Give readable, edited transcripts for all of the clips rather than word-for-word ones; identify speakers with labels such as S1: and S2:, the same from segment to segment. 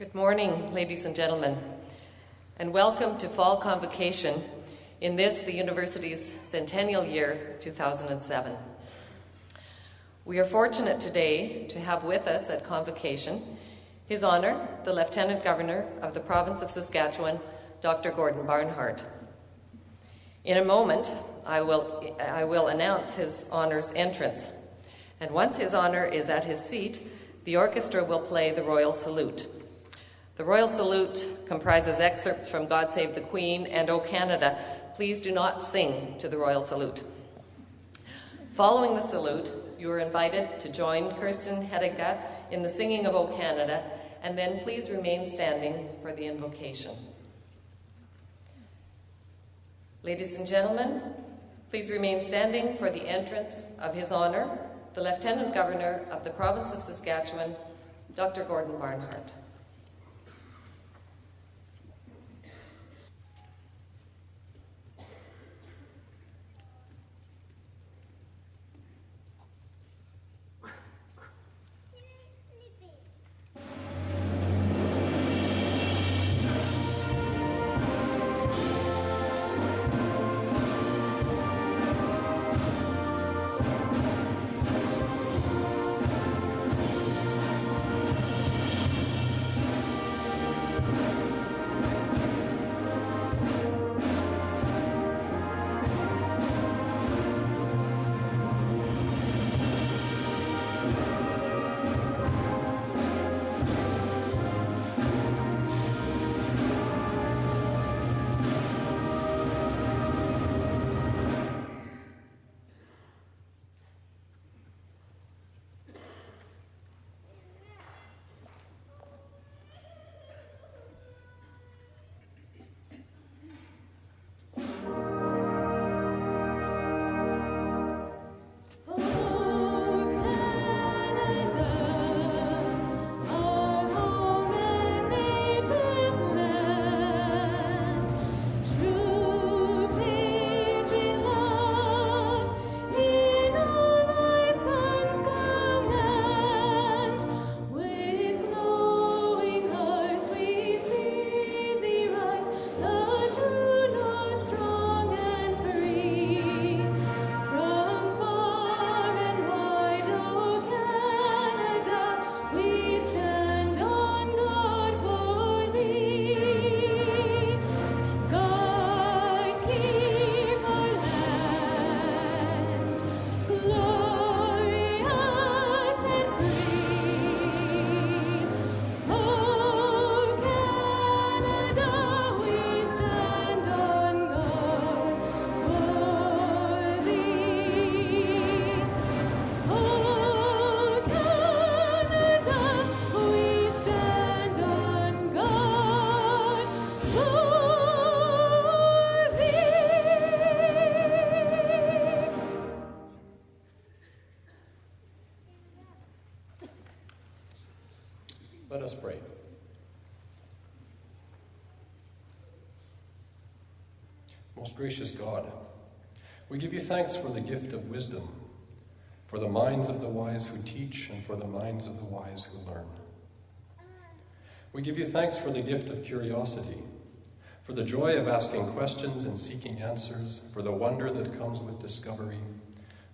S1: Good morning, ladies and gentlemen, and welcome to Fall Convocation in this, the university's centennial year, 2007. We are fortunate today to have with us at Convocation His Honour, the Lieutenant Governor of the Province of Saskatchewan, Dr. Gordon Barnhart. In a moment, I will announce His Honour's entrance, and once His Honour is at his seat, the orchestra will play the Royal Salute. The Royal Salute comprises excerpts from God Save the Queen and O Canada. Please do not sing to the Royal Salute. Following the salute, you are invited to join Kirsten Hedega in the singing of O Canada, and then please remain standing for the invocation. Ladies and gentlemen, please remain standing for the entrance of His Honour, the Lieutenant Governor of the Province of Saskatchewan, Dr. Gordon Barnhart.
S2: Let us pray. Most gracious God, we give you thanks for the gift of wisdom, for the minds of the wise who teach, and for the minds of the wise who learn. We give you thanks for the gift of curiosity, for the joy of asking questions and seeking answers, for the wonder that comes with discovery,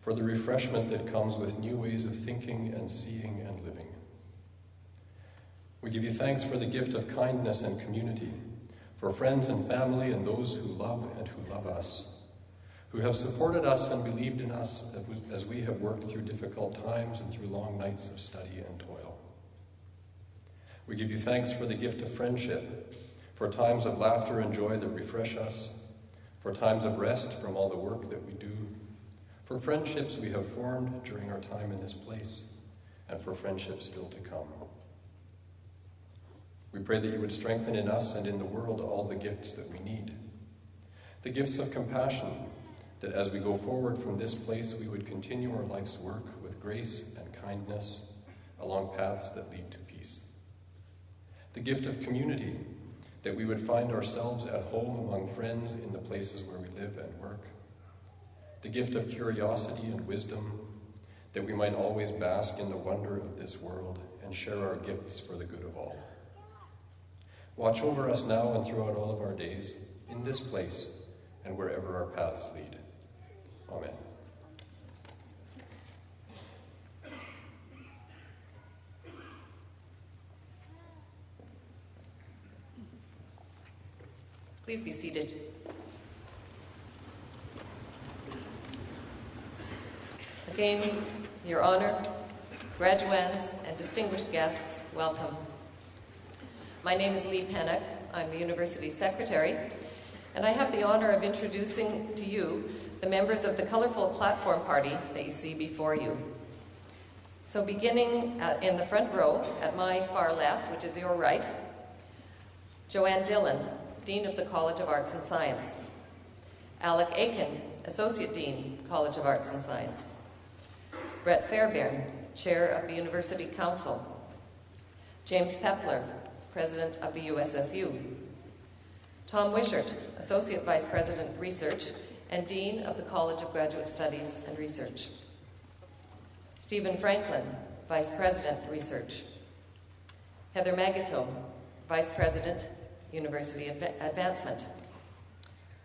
S2: for the refreshment that comes with new ways of thinking and seeing and living. We give you thanks for the gift of kindness and community, for friends and family and those who love and who love us, who have supported us and believed in us as we have worked through difficult times and through long nights of study and toil. We give you thanks for the gift of friendship, for times of laughter and joy that refresh us, for times of rest from all the work that we do, for friendships we have formed during our time in this place, and for friendships still to come. We pray that you would strengthen in us and in the world all the gifts that we need. The gifts of compassion, that as we go forward from this place, we would continue our life's work with grace and kindness along paths that lead to peace. The gift of community, that we would find ourselves at home among friends in the places where we live and work. The gift of curiosity and wisdom, that we might always bask in the wonder of this world and share our gifts for the good of all. Watch over us now and throughout all of our days, in this place and wherever our paths lead. Amen.
S1: Please be seated. Again, Your Honour, graduands, and distinguished guests, welcome. My name is Lee Pennock. I'm the University Secretary, and I have the honour of introducing to you the members of the colourful platform party that you see before you. So beginning in the front row, at my far left, which is your right, Joanne Dillon, Dean of the College of Arts and Science. Alec Aiken, Associate Dean, College of Arts and Science. Brett Fairbairn, Chair of the University Council. James Pepler, President of the USSU. Tom Wishart, Associate Vice President, Research, and Dean of the College of Graduate Studies and Research. Stephen Franklin, Vice President, Research. Heather Magato, Vice President, University Advancement.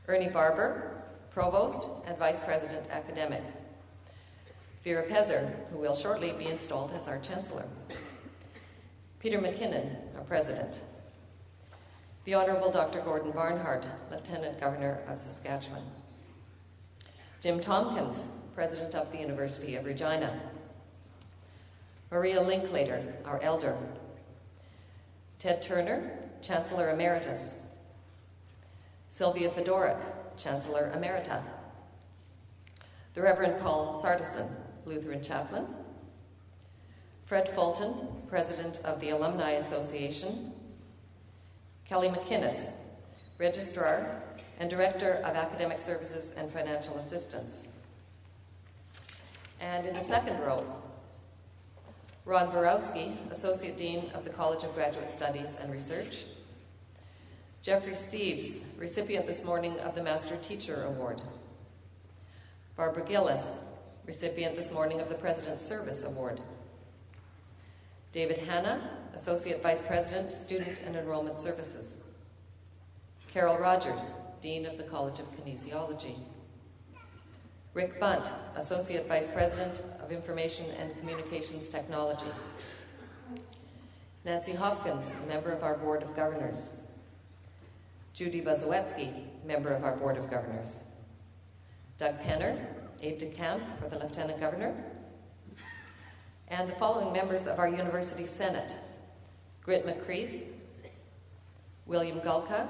S1: Ernie Barber, Provost and Vice President, Academic. Vera Pezer, who will shortly be installed as our Chancellor. Peter McKinnon, our President. The Honourable Dr. Gordon Barnhart, Lieutenant Governor of Saskatchewan. Jim Tompkins, President of the University of Regina. Maria Linklater, our Elder. Ted Turner, Chancellor Emeritus. Sylvia Fedorik, Chancellor Emerita. The Reverend Paul Sardison, Lutheran Chaplain. Fred Fulton, President of the Alumni Association. Kelly McInnes, Registrar and Director of Academic Services and Financial Assistance. And in the second row, Ron Borowski, Associate Dean of the College of Graduate Studies and Research. Jeffrey Steeves, recipient this morning of the Master Teacher Award. Barbara Gillis, recipient this morning of the President's Service Award. David Hanna, Associate Vice President, Student and Enrollment Services. Carol Rogers, Dean of the College of Kinesiology. Rick Bunt, Associate Vice President of Information and Communications Technology. Nancy Hopkins, member of our Board of Governors. Judy Bazowetsky, member of our Board of Governors. Doug Penner, aide-de-camp for the Lieutenant Governor. And the following members of our University Senate: Grit McCreath, William Gulka,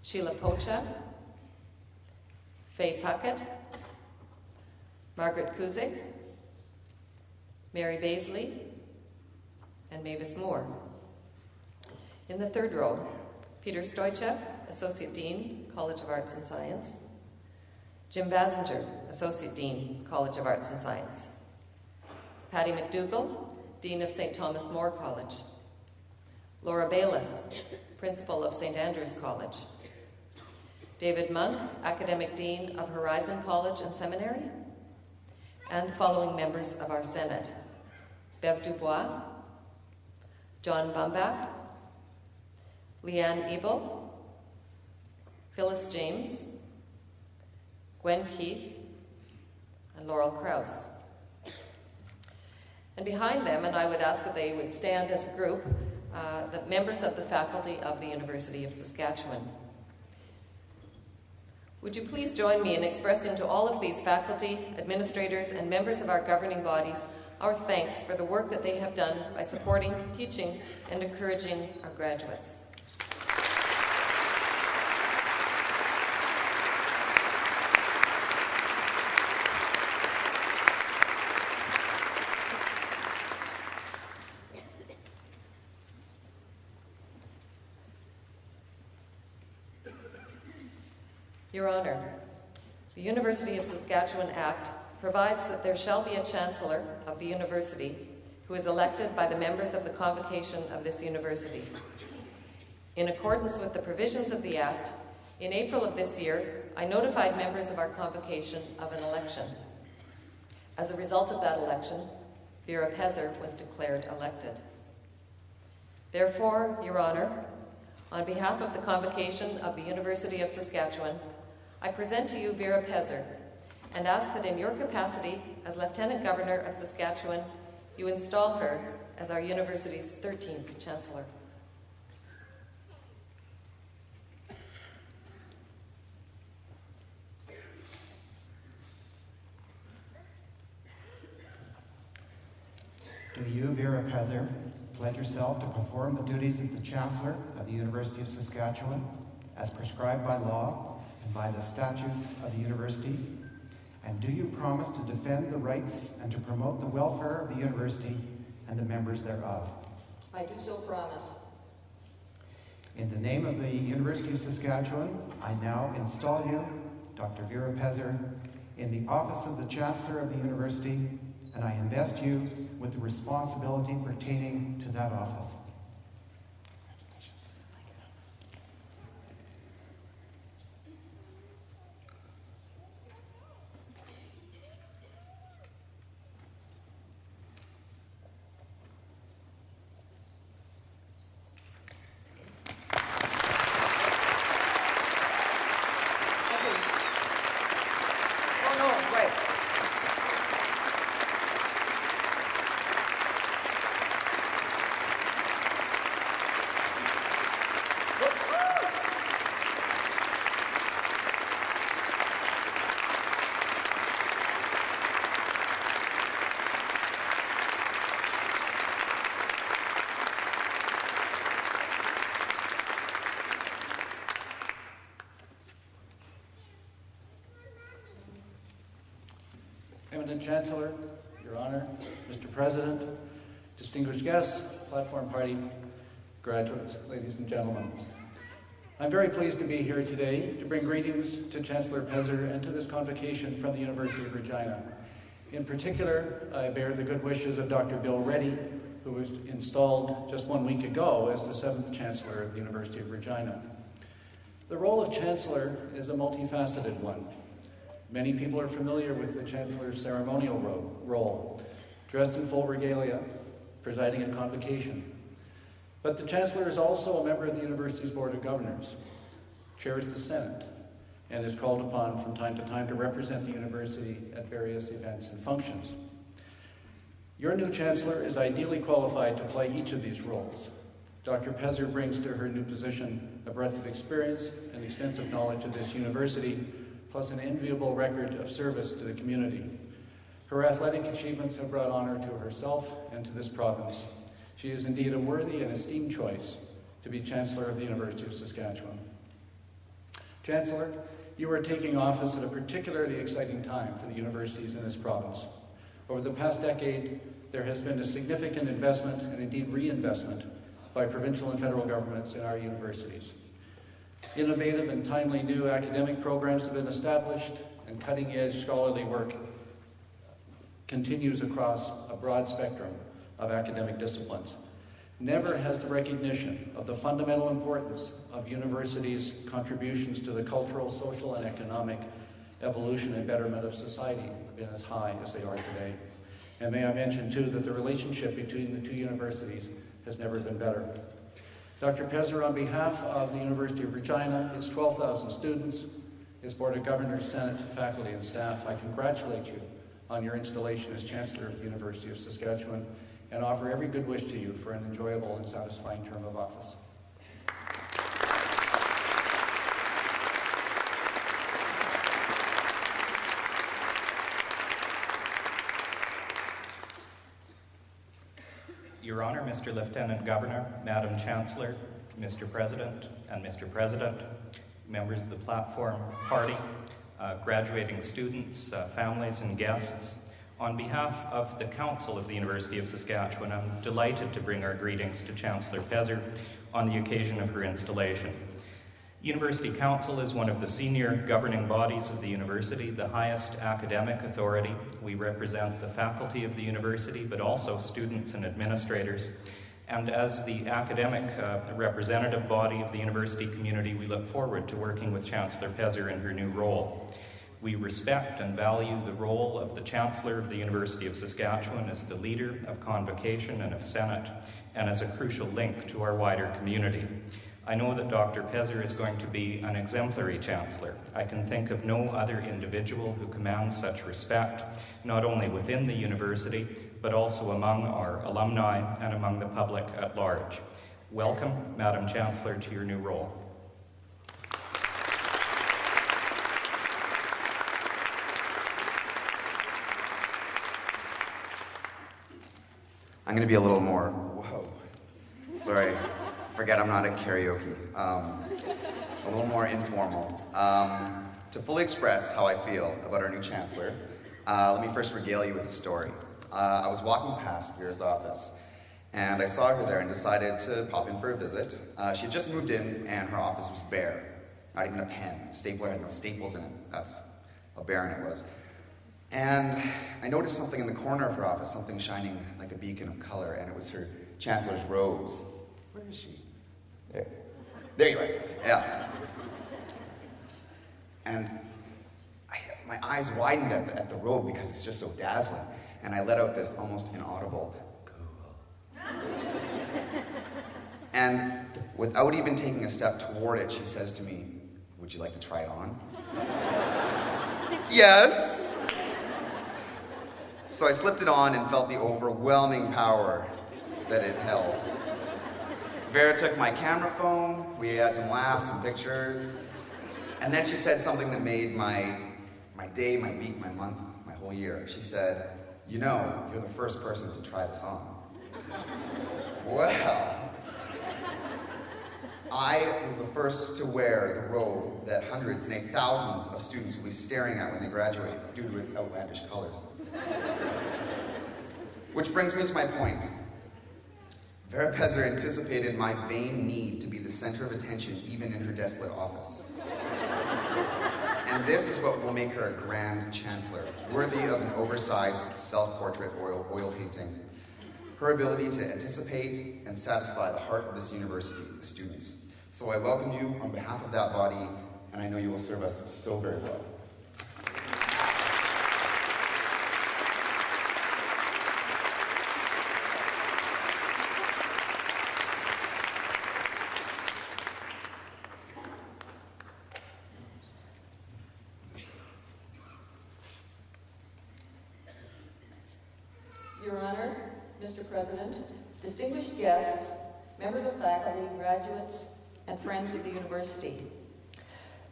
S1: Sheila Pocha, Faye Puckett, Margaret Kuzik, Mary Baisley, and Mavis Moore. In the third row, Peter Stoichev, Associate Dean, College of Arts and Science. Jim Basinger, Associate Dean, College of Arts and Science. Patty McDougall, Dean of St. Thomas More College. Laura Bayless, Principal of St. Andrew's College. David Monk, Academic Dean of Horizon College and Seminary. And the following members of our Senate: Bev Dubois, John Bumbach, Leanne Ebel, Phyllis James, Gwen Keith, and Laurel Krause. And behind them, and I would ask that they would stand as a group, the members of the faculty of the University of Saskatchewan. Would you please join me in expressing to all of these faculty, administrators, and members of our governing bodies our thanks for the work that they have done by supporting, teaching, and encouraging our graduates. Your Honour, the University of Saskatchewan Act provides that there shall be a Chancellor of the University who is elected by the members of the Convocation of this University. In accordance with the provisions of the Act, in April of this year, I notified members of our Convocation of an election. As a result of that election, Vera Pezer was declared elected. Therefore, Your Honour, on behalf of the Convocation of the University of Saskatchewan, I present to you Vera Pezer and ask that in your capacity as Lieutenant Governor of Saskatchewan, you install her as our university's 13th Chancellor.
S3: Do you, Vera Pezer, pledge yourself to perform the duties of the Chancellor of the University of Saskatchewan as prescribed by law and by the statutes of the University? And do you promise to defend the rights and to promote the welfare of the University and the members thereof?
S4: I do so promise.
S3: In the name of the University of Saskatchewan, I now install you, Dr. Vera Pezer, in the office of the Chancellor of the University, and I invest you with the responsibility pertaining to that office.
S5: Eminent Chancellor, Your Honor, Mr. President, distinguished guests, platform party, graduates, ladies and gentlemen. I'm very pleased to be here today to bring greetings to Chancellor Pezer and to this convocation from the University of Regina. In particular, I bear the good wishes of Dr. Bill Reddy, who was installed just 1 week ago as the 7th Chancellor of the University of Regina. The role of Chancellor is a multifaceted one. Many people are familiar with the Chancellor's ceremonial role, dressed in full regalia, presiding at convocation. But the Chancellor is also a member of the University's Board of Governors, chairs the Senate, and is called upon from time to time to represent the University at various events and functions. Your new Chancellor is ideally qualified to play each of these roles. Dr. Pezer brings to her new position a breadth of experience and extensive knowledge of this university, plus an enviable record of service to the community. Her athletic achievements have brought honor to herself and to this province. She is indeed a worthy and esteemed choice to be Chancellor of the University of Saskatchewan. Chancellor, you are taking office at a particularly exciting time for the universities in this province. Over the past decade, there has been a significant investment and indeed reinvestment by provincial and federal governments in our universities. Innovative and timely new academic programs have been established, and cutting-edge scholarly work continues across a broad spectrum of academic disciplines. Never has the recognition of the fundamental importance of universities' contributions to the cultural, social, and economic evolution and betterment of society been as high as they are today. And may I mention, too, that the relationship between the two universities has never been better. Dr. Pezer, on behalf of the University of Regina, its 12,000 students, its Board of Governors, Senate, faculty, and staff, I congratulate you on your installation as Chancellor of the University of Saskatchewan and offer every good wish to you for an enjoyable and satisfying term of office.
S6: Your Honor, Mr. Lieutenant Governor, Madam Chancellor, Mr. President, and Mr. President, members of the platform party, graduating students, families, and guests, on behalf of the Council of the University of Saskatchewan, I'm delighted to bring our greetings to Chancellor Pezer on the occasion of her installation. University Council is one of the senior governing bodies of the university, the highest academic authority. We represent the faculty of the university, but also students and administrators. And as the academic representative body of the university community, we look forward to working with Chancellor Pezer in her new role. We respect and value the role of the Chancellor of the University of Saskatchewan as the leader of Convocation and of Senate, and as a crucial link to our wider community. I know that Dr. Pezer is going to be an exemplary Chancellor. I can think of no other individual who commands such respect, not only within the university, but also among our alumni and among the public at large. Welcome, Madam Chancellor, to your new role.
S7: I'm going to be a little more, whoa, sorry, forget I'm not at karaoke. A little more informal. To fully express how I feel about our new Chancellor, let me first regale you with a story. I was walking past Vera's office, and I saw her there and decided to pop in for a visit. She had just moved in, and her office was bare. Not even a pen. Stapler had no staples in it. That's how barren it was. And I noticed something in the corner of her office, something shining like a beacon of color, and it was her Chancellor's robes. Where is she? There you are. Yeah. And my eyes widened at the robe because it's just so dazzling, and I let out this almost inaudible, cool. And without even taking a step toward it, she says to me, "Would you like to try it on?" Yes. So I slipped it on and felt the overwhelming power that it held. Vera took my camera phone, we had some laughs, some pictures, and then she said something that made my day, my week, my month, my whole year. She said, "You know, you're the first person to try this on." Well, I was the first to wear the robe that hundreds, nay thousands of students will be staring at when they graduate due to its outlandish colors. Which brings me to my point. Vera Pezer anticipated my vain need to be the center of attention even in her desolate office. And this is what will make her a grand chancellor, worthy of an oversized self-portrait oil painting. Her ability to anticipate and satisfy the heart of this university, the students. So I welcome you on behalf of that body, and I know you will serve us so very well.
S4: Your Honor, Mr. President, distinguished guests, members of faculty, graduates, and friends of the university.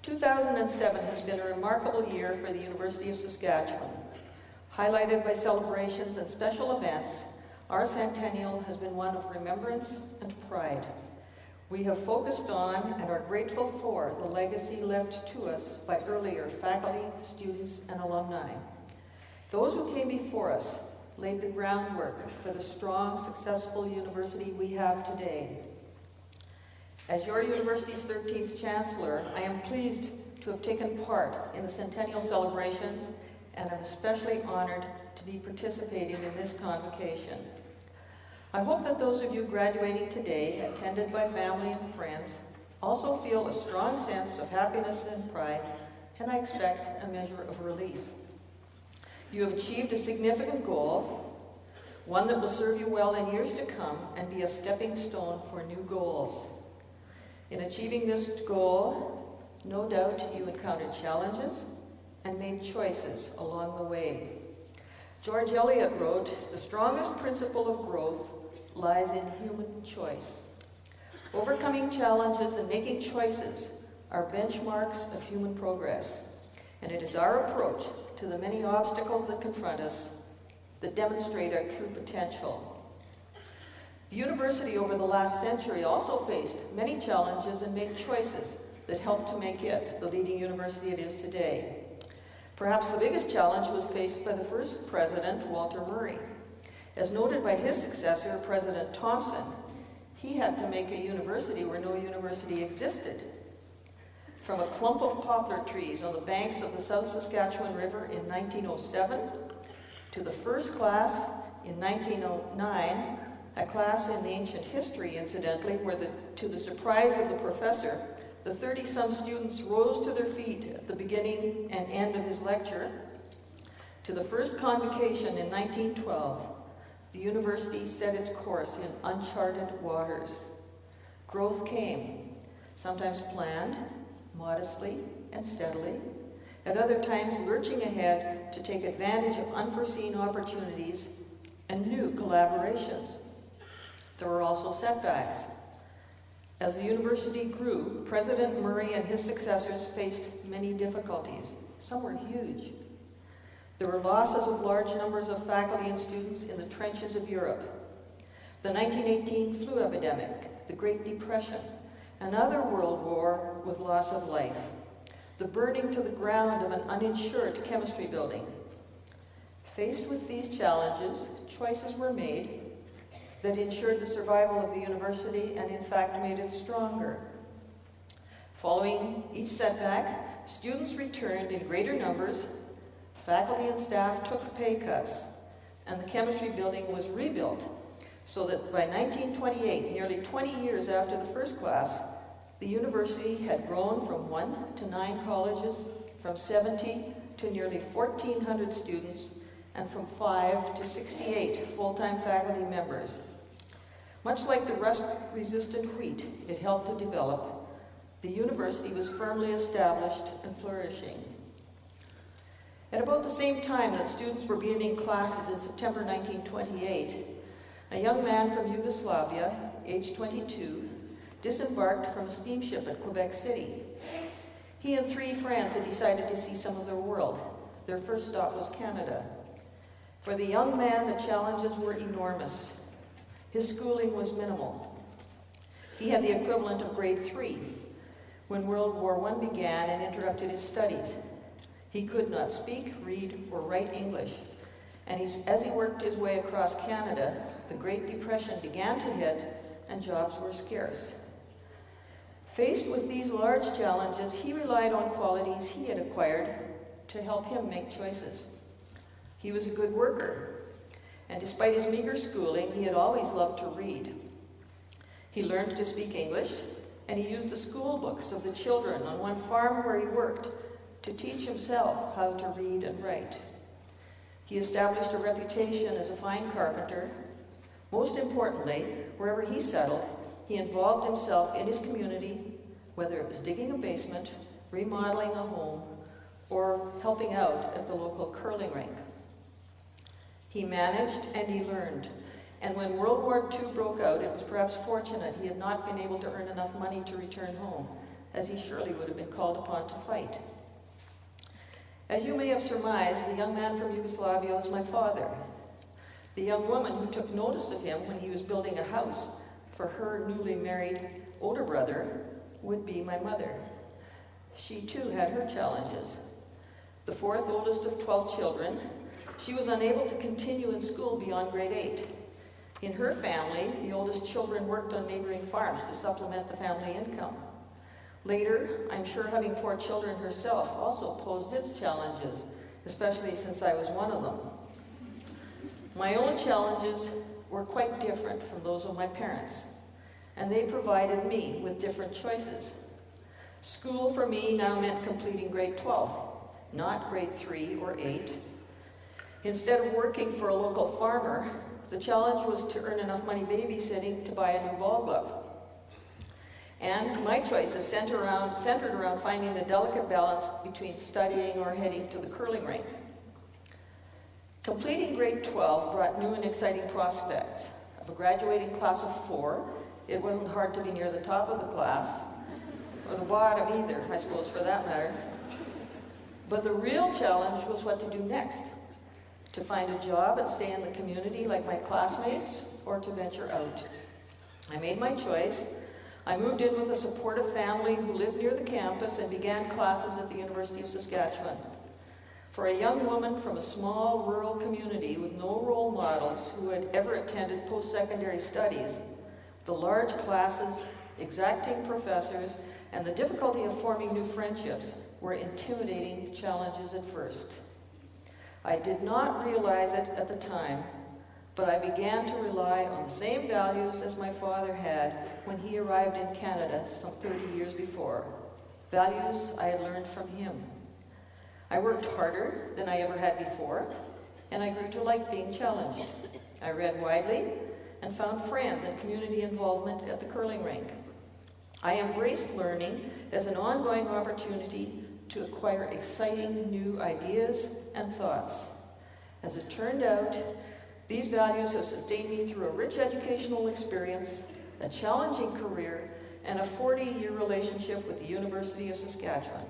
S4: 2007 has been a remarkable year for the University of Saskatchewan. Highlighted by celebrations and special events, our centennial has been one of remembrance and pride. We have focused on and are grateful for the legacy left to us by earlier faculty, students, and alumni. Those who came before us laid the groundwork for the strong, successful university we have today. As your university's 13th Chancellor, I am pleased to have taken part in the centennial celebrations and am especially honored to be participating in this convocation. I hope that those of you graduating today, attended by family and friends, also feel a strong sense of happiness and pride, and I expect a measure of relief. You have achieved a significant goal, one that will serve you well in years to come and be a stepping stone for new goals. In achieving this goal, no doubt you encountered challenges and made choices along the way. George Eliot wrote, "The strongest principle of growth lies in human choice." Overcoming challenges and making choices are benchmarks of human progress, and it is our approach to the many obstacles that confront us that demonstrate our true potential. The university over the last century also faced many challenges and made choices that helped to make it the leading university it is today. Perhaps the biggest challenge was faced by the first president, Walter Murray. As noted by his successor, President Thompson, he had to make a university where no university existed. From a clump of poplar trees on the banks of the South Saskatchewan River in 1907 to the first class in 1909, a class in ancient history, incidentally, where to the surprise of the professor, the 30-some students rose to their feet at the beginning and end of his lecture, to the first convocation in 1912, the the university set its course in uncharted waters. Growth came, sometimes planned, modestly and steadily, at other times lurching ahead to take advantage of unforeseen opportunities and new collaborations. There were also setbacks. As the university grew, President Murray and his successors faced many difficulties. Some were huge. There were losses of large numbers of faculty and students in the trenches of Europe. The 1918 flu epidemic, the Great Depression, another world war with loss of life, the burning to the ground of an uninsured chemistry building. Faced with these challenges, choices were made that ensured the survival of the university and in fact made it stronger. Following each setback, students returned in greater numbers, faculty and staff took pay cuts, and the chemistry building was rebuilt so that by 1928, nearly 20 years after the first class, the university had grown from 1 to 9 colleges, from 70 to nearly 1,400 students, and from 5 to 68 full-time faculty members. Much like the rust-resistant wheat it helped to develop, the university was firmly established and flourishing. At about the same time that students were beginning classes in September 1928, a young man from Yugoslavia, aged 22, disembarked from a steamship at Quebec City. He and 3 friends had decided to see some of the world. Their first stop was Canada. For the young man, the challenges were enormous. His schooling was minimal. He had the equivalent of grade 3 when World War I began and interrupted his studies. He could not speak, read, or write English. And as he worked his way across Canada, the Great Depression began to hit and jobs were scarce. Faced with these large challenges, he relied on qualities he had acquired to help him make choices. He was a good worker, and despite his meager schooling, he had always loved to read. He learned to speak English, and he used the school books of the children on one farm where he worked to teach himself how to read and write. He established a reputation as a fine carpenter. Most importantly, wherever he settled, he involved himself in his community, whether it was digging a basement, remodeling a home, or helping out at the local curling rink. He managed and he learned. And when World War II broke out, it was perhaps fortunate he had not been able to earn enough money to return home, as he surely would have been called upon to fight. As you may have surmised, the young man from Yugoslavia was my father. The young woman who took notice of him when he was building a house for her newly married older brother would be my mother. She too had her challenges. The 4th oldest of 12 children, she was unable to continue in school beyond grade 8. In her family, the oldest children worked on neighboring farms to supplement the family income. Later, I'm sure having 4 children herself also posed its challenges, especially since I was one of them. My own challenges were quite different from those of my parents, and they provided me with different choices. School for me now meant completing grade 12, not grade 3 or 8. Instead of working for a local farmer, the challenge was to earn enough money babysitting to buy a new ball glove. And my choices centered around finding the delicate balance between studying or heading to the curling rink. Completing grade 12 brought new and exciting prospects. Of a graduating class of 4, it wasn't hard to be near the top of the class, or the bottom either, I suppose, for that matter. But the real challenge was what to do next. To find a job and stay in the community like my classmates, or to venture out. I made my choice. I moved in with a supportive family who lived near the campus and began classes at the University of Saskatchewan. For a young woman from a small rural community with no role models who had ever attended post-secondary studies, the large classes, exacting professors, and the difficulty of forming new friendships were intimidating challenges at first. I did not realize it at the time, but I began to rely on the same values as my father had when he arrived in Canada some 30 years before, values I had learned from him. I worked harder than I ever had before, and I grew to like being challenged. I read widely and found friends and community involvement at the curling rink. I embraced learning as an ongoing opportunity to acquire exciting new ideas and thoughts. As it turned out, these values have sustained me through a rich educational experience, a challenging career, and a 40-year relationship with the University of Saskatchewan.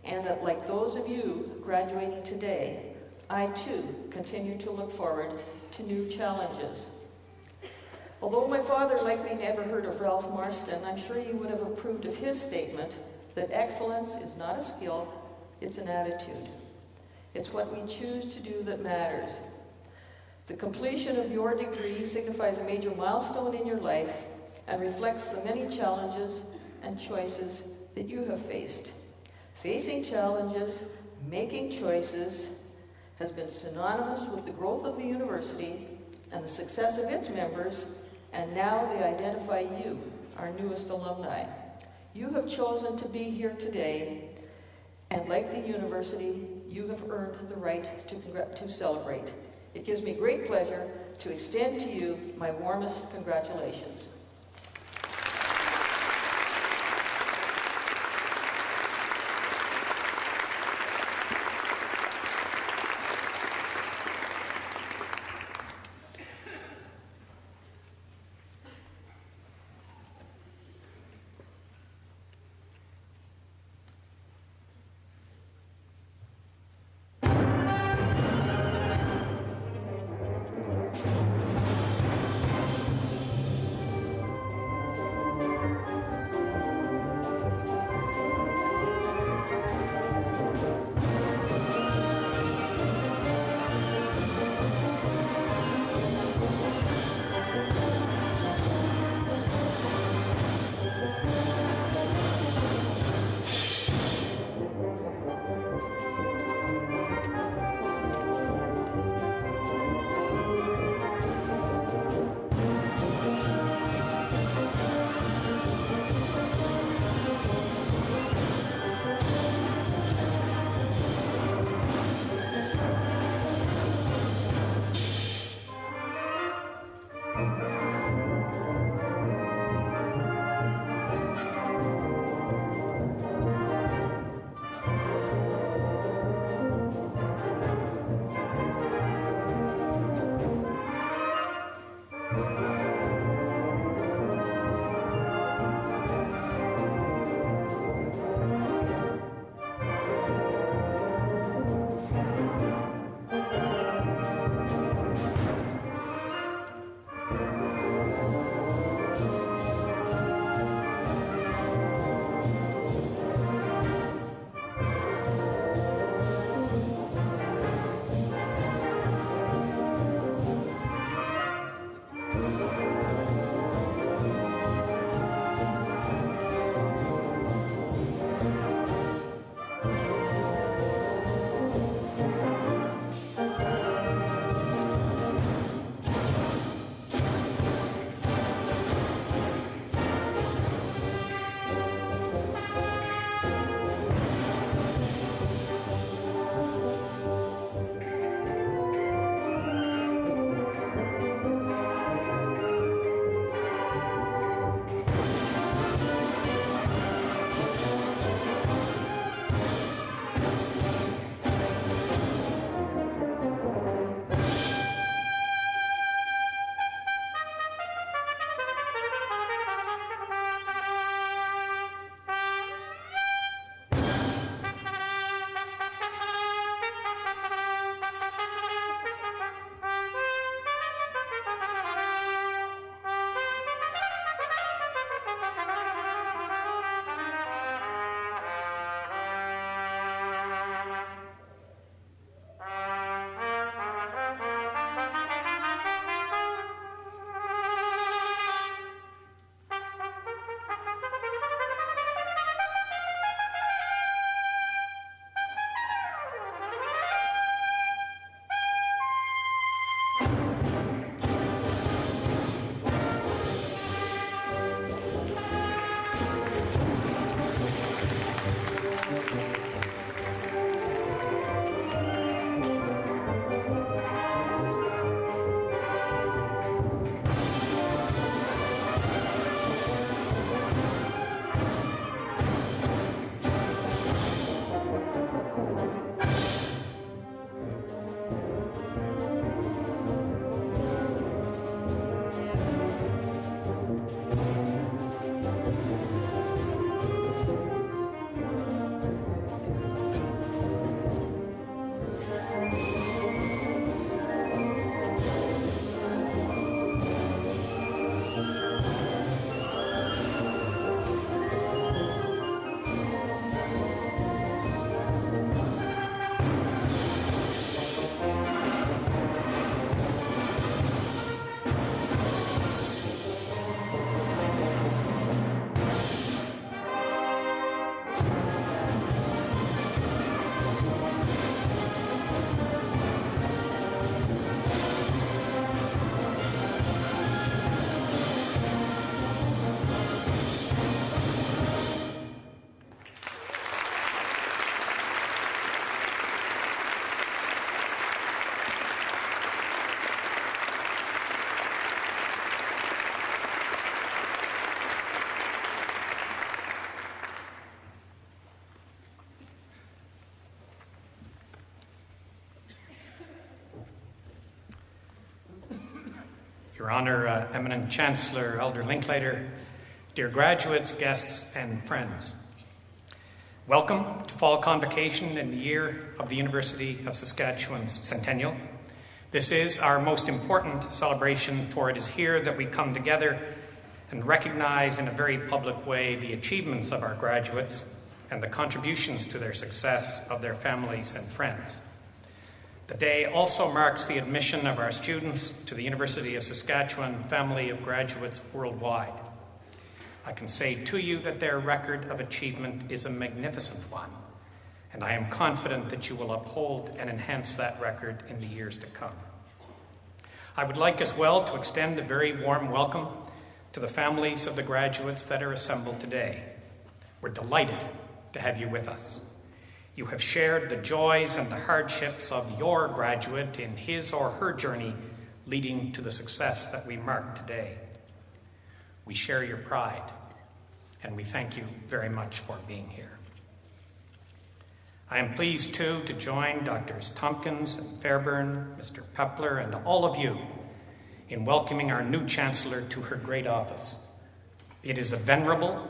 S4: And like those of you graduating today, I too continue to look forward to new challenges. Although my father likely never heard of Ralph Marston, I'm sure he would have approved of his statement that excellence is not a skill, it's an attitude. It's what we choose to do that matters. The completion of your degree signifies a major milestone in your life and reflects the many challenges and choices that you have faced. Facing challenges, making choices, has been synonymous with the growth of the university and the success of its members, and now they identify you, our newest alumni. You have chosen to be here today, and like the university, you have earned the right to celebrate. It gives me great pleasure to extend to you my warmest congratulations.
S8: Your Honor, Eminent Chancellor, Elder Linklater, dear graduates, guests, and friends. Welcome to Fall Convocation in the year of the University of Saskatchewan's centennial. This is our most important celebration, for it is here that we come together and recognize in a very public way the achievements of our graduates and the contributions to their success of their families and friends. The day also marks the admission of our students to the University of Saskatchewan family of graduates worldwide. I can say to you that their record of achievement is a magnificent one, and I am confident that you will uphold and enhance that record in the years to come. I would like as well to extend a very warm welcome to the families of the graduates that are assembled today. We're delighted to have you with us. You have shared the joys and the hardships of your graduate in his or her journey leading to the success that we mark today. We share your pride, and we thank you very much for being here. I am pleased, too, to join Drs. Tompkins and Fairburn, Mr. Pepler, and all of you in welcoming our new Chancellor to her great office. It is a venerable,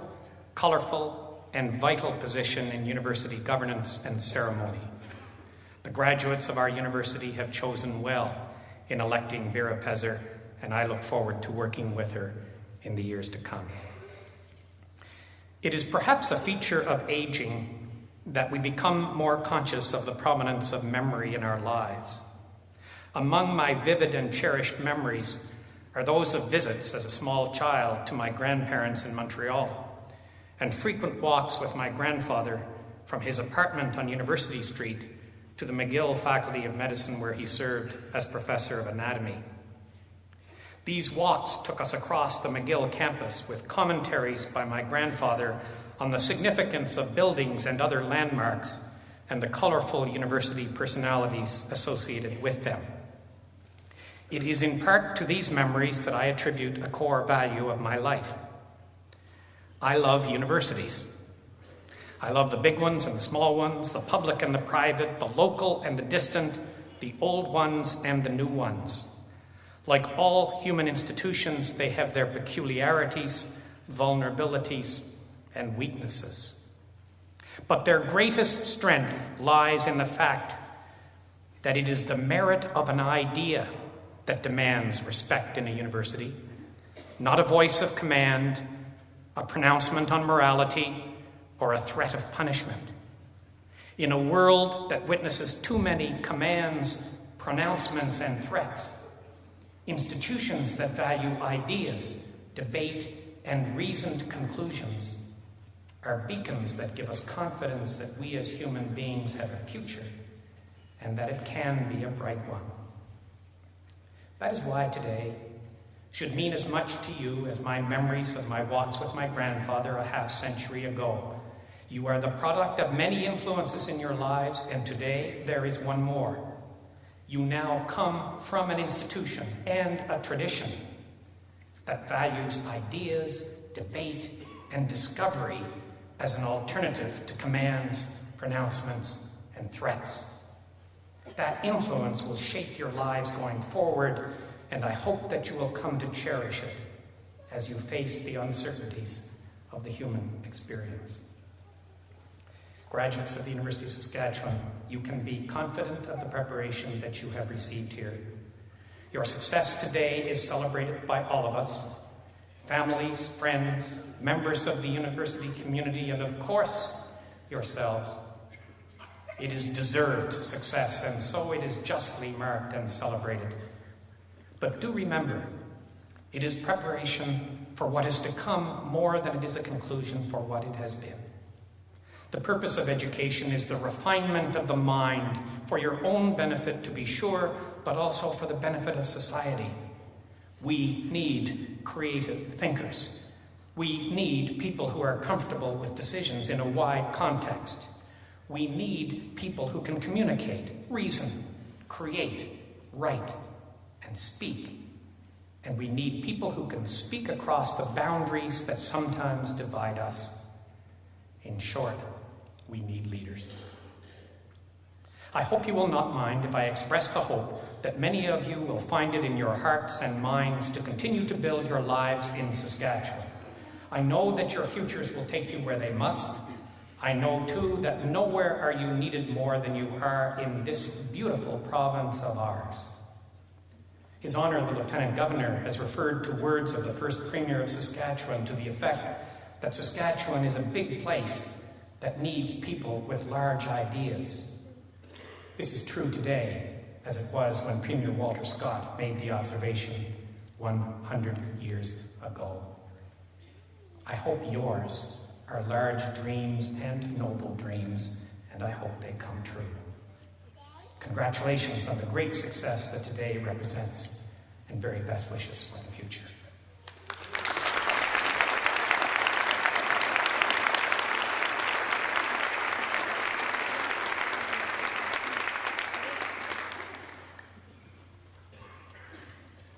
S8: colorful, and vital position in university governance and ceremony. The graduates of our university have chosen well in electing Vera Pezer, and I look forward to working with her in the years to come. It is perhaps a feature of aging that we become more conscious of the prominence of memory in our lives. Among my vivid and cherished memories are those of visits as a small child to my grandparents in Montreal, and frequent walks with my grandfather from his apartment on University Street to the McGill Faculty of Medicine, where he served as professor of anatomy. These walks took us across the McGill campus with commentaries by my grandfather on the significance of buildings and other landmarks and the colorful university personalities associated with them. It is in part to these memories that I attribute a core value of my life. I love universities. I love the big ones and the small ones, the public and the private, the local and the distant, the old ones and the new ones. Like all human institutions, they have their peculiarities, vulnerabilities, and weaknesses. But their greatest strength lies in the fact that it is the merit of an idea that demands respect in a university, not a voice of command, a pronouncement on morality, or a threat of punishment. In a world that witnesses too many commands, pronouncements, and threats, institutions that value ideas, debate, and reasoned conclusions are beacons that give us confidence that we as human beings have a future and that it can be a bright one. That is why today should mean as much to you as my memories of my walks with my grandfather a half-century ago. You are the product of many influences in your lives, and today there is one more. You now come from an institution and a tradition that values ideas, debate, and discovery as an alternative to commands, pronouncements, and threats. That influence will shape your lives going forward, and I hope that you will come to cherish it as you face the uncertainties of the human experience. Graduates of the University of Saskatchewan, you can be confident of the preparation that you have received here. Your success today is celebrated by all of us, families, friends, members of the university community, and of course, yourselves. It is deserved success, and so it is justly marked and celebrated. But do remember, it is preparation for what is to come more than it is a conclusion for what it has been. The purpose of education is the refinement of the mind for your own benefit, to be sure, but also for the benefit of society. We need creative thinkers. We need people who are comfortable with decisions in a wide context. We need people who can communicate, reason, create, write, and speak. And we need people who can speak across the boundaries that sometimes divide us. In short, we need leaders. I hope you will not mind if I express the hope that many of you will find it in your hearts and minds to continue to build your lives in Saskatchewan. I know that your futures will take you where they must. I know, too, that nowhere are you needed more than you are in this beautiful province of ours. His Honour the Lieutenant Governor has referred to words of the first Premier of Saskatchewan to the effect that Saskatchewan is a big place that needs people with large ideas. This is true today, as it was when Premier Walter Scott made the observation 100 years ago. I hope yours are large dreams and noble dreams, and I hope they come true. Congratulations on the great success that today represents, and very best wishes for the future.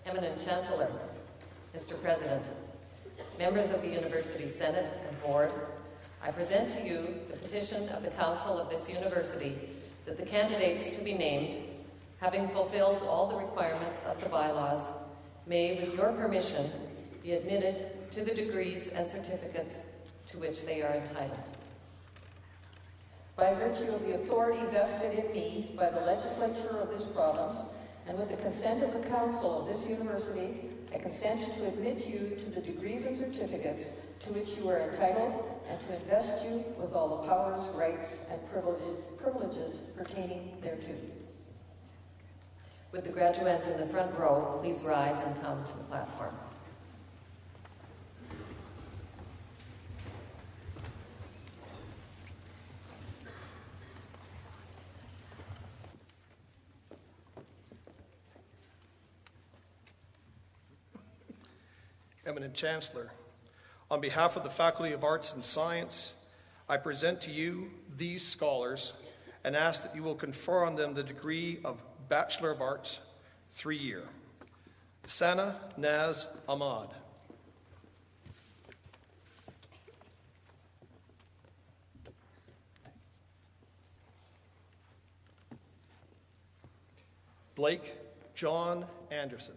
S1: Eminent Chancellor, Mr. President, members of the University Senate and Board, I present to you the petition of the Council of this university that the candidates to be named, having fulfilled all the requirements of the bylaws, may, with your permission, be admitted to the degrees and certificates to which they are entitled.
S4: By virtue of the authority vested in me by the legislature of this province, and with the consent of the Council of this university, I consent to admit you to the degrees and certificates to which you are entitled, and to invest you with all the powers, rights, and privileges pertaining thereto.
S1: Would the graduates in the front row please rise and come to the platform?
S9: Eminent Chancellor, on behalf of the Faculty of Arts and Science, I present to you these scholars and ask that you will confer on them the degree of Bachelor of Arts, 3-year. Sana Naz Ahmad. Blake John Anderson.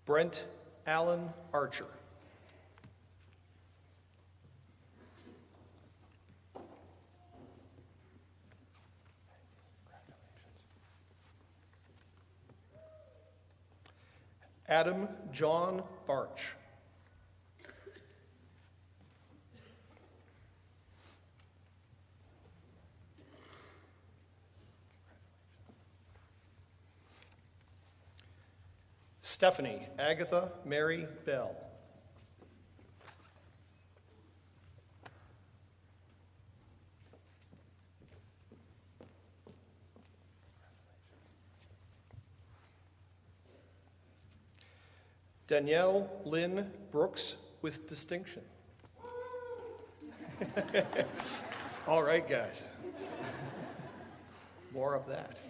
S9: Brent Allen Archer. Adam John Barch. Stephanie Agatha Mary Bell. Danielle Lynn Brooks with distinction. All right, guys. More of that.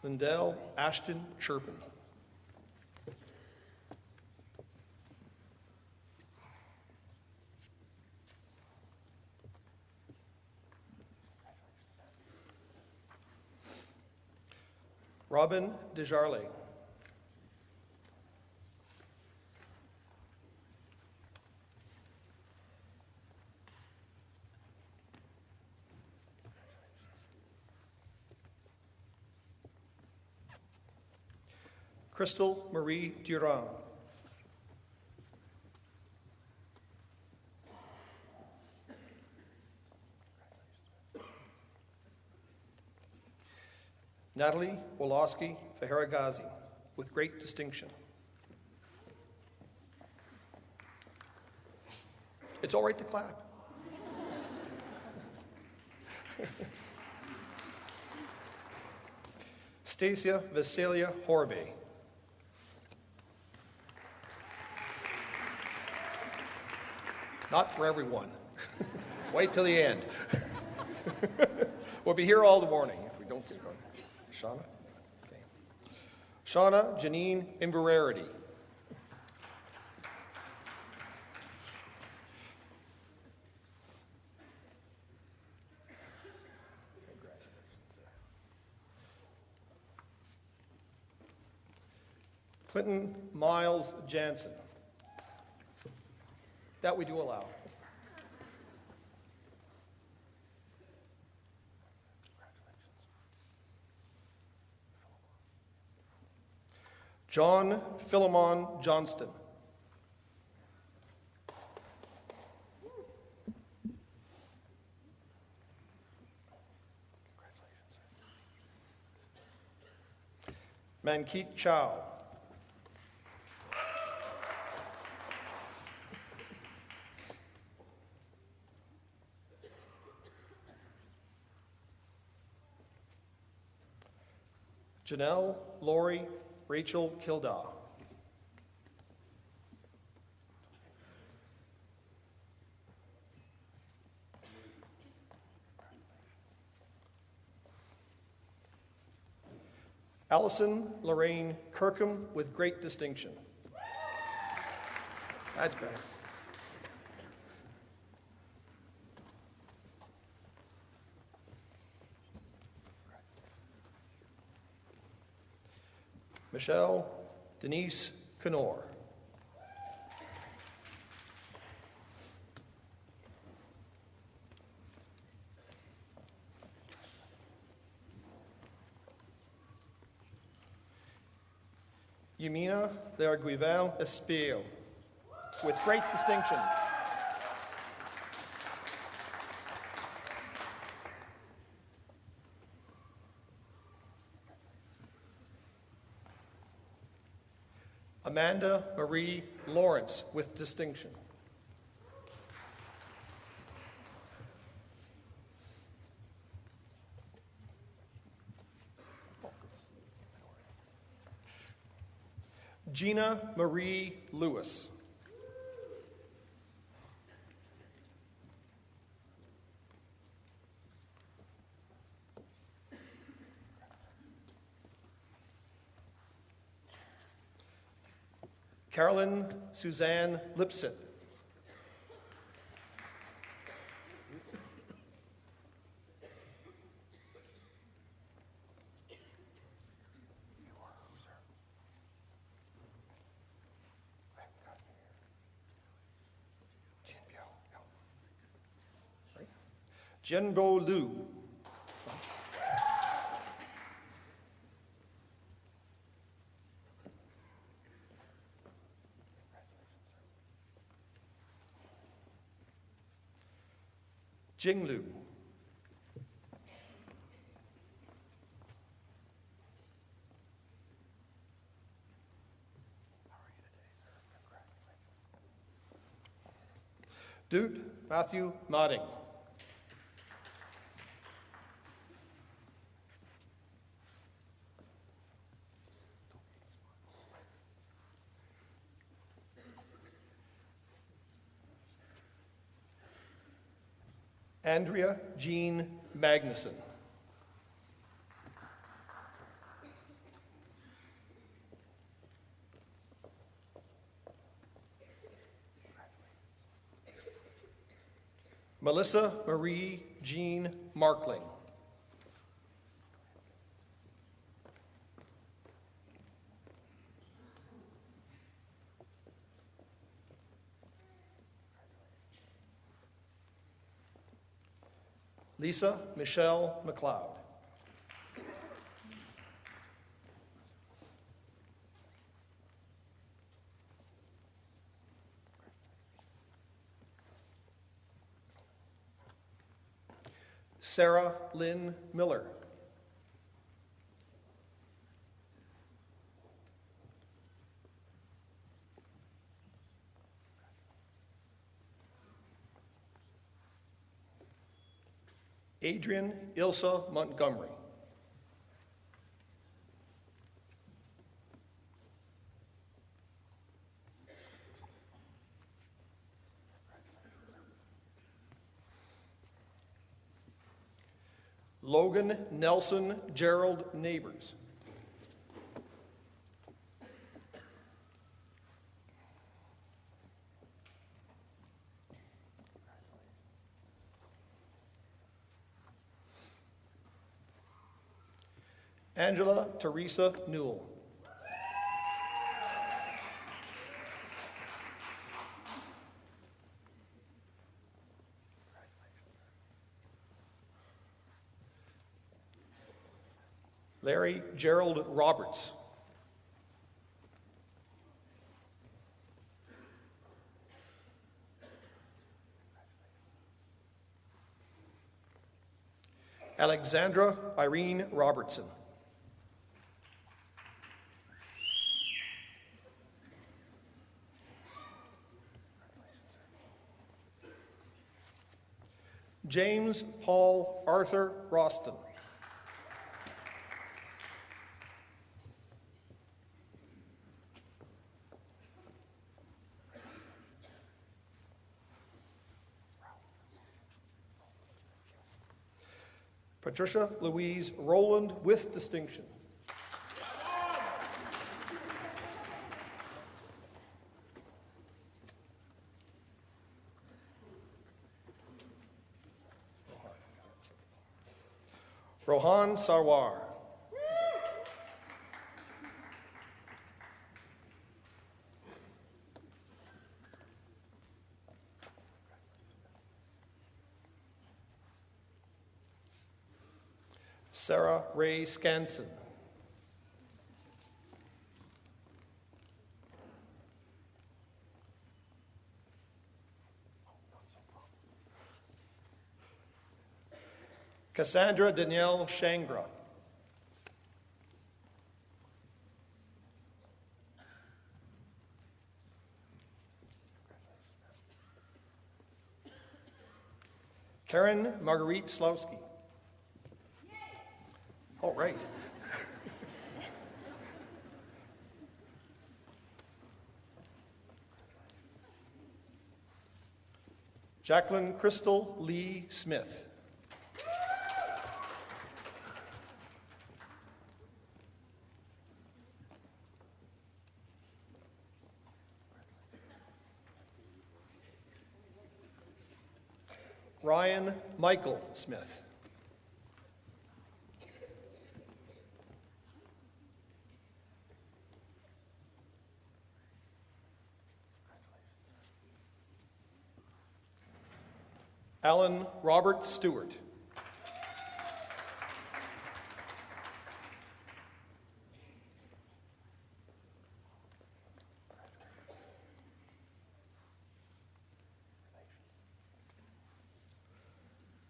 S9: Lindell Ashton Chirpin. Robin Desjarlais. Crystal Marie Durand. Natalie Wolosky Feheragazi, with great distinction. It's all right to clap. Stasia Vasilia Horbe. Not for everyone. Wait till the end. We'll be here all the morning if we don't get going. Shauna? Okay. Shauna Janine Inverarity. Clinton Miles Jansen. That we do allow. John Philemon Johnston. Mankeet Chow. Janelle Lori Rachel Kildaw. Allison Lorraine Kirkham with great distinction. That's better. Michelle Denise Knorr. Yumina Lerguival Espio, with great distinction. Amanda Marie Lawrence, with distinction. Gina Marie Lewis. Carolyn Suzanne Lipset. Jianbo Liu. Jinglu. Dude Matthew Nodding. Andrea Jean Magnuson. Melissa Marie Jean Markling. Lisa Michelle McLeod. Sarah Lynn Miller. Adrian Ilsa Montgomery. Logan Nelson Gerald Neighbors. Angela Teresa Newell. Larry Gerald Roberts. Alexandra Irene Robertson. James Paul Arthur Roston. Patricia Louise Rowland with distinction. Rohan Sarwar. Sarah Ray Skansen. Cassandra Danielle Shangra. Karen Marguerite Slowski. All right. Jacqueline Crystal Lee Smith. Ryan Michael Smith. Alan Robert Stewart.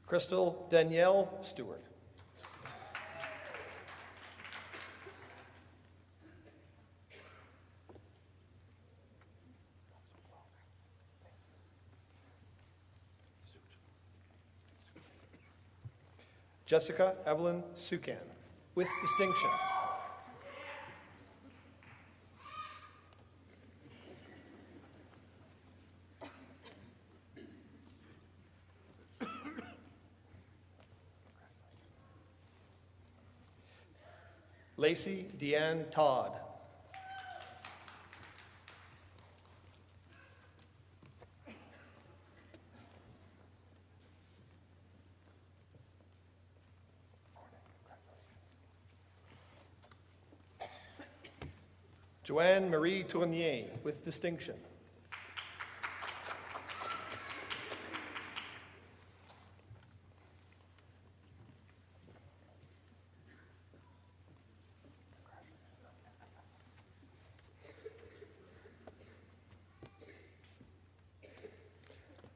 S9: Crystal Danielle Stewart. Jessica Evelyn Sukan, with distinction. Lacey Deanne Todd. Joanne Marie Tournier, with distinction.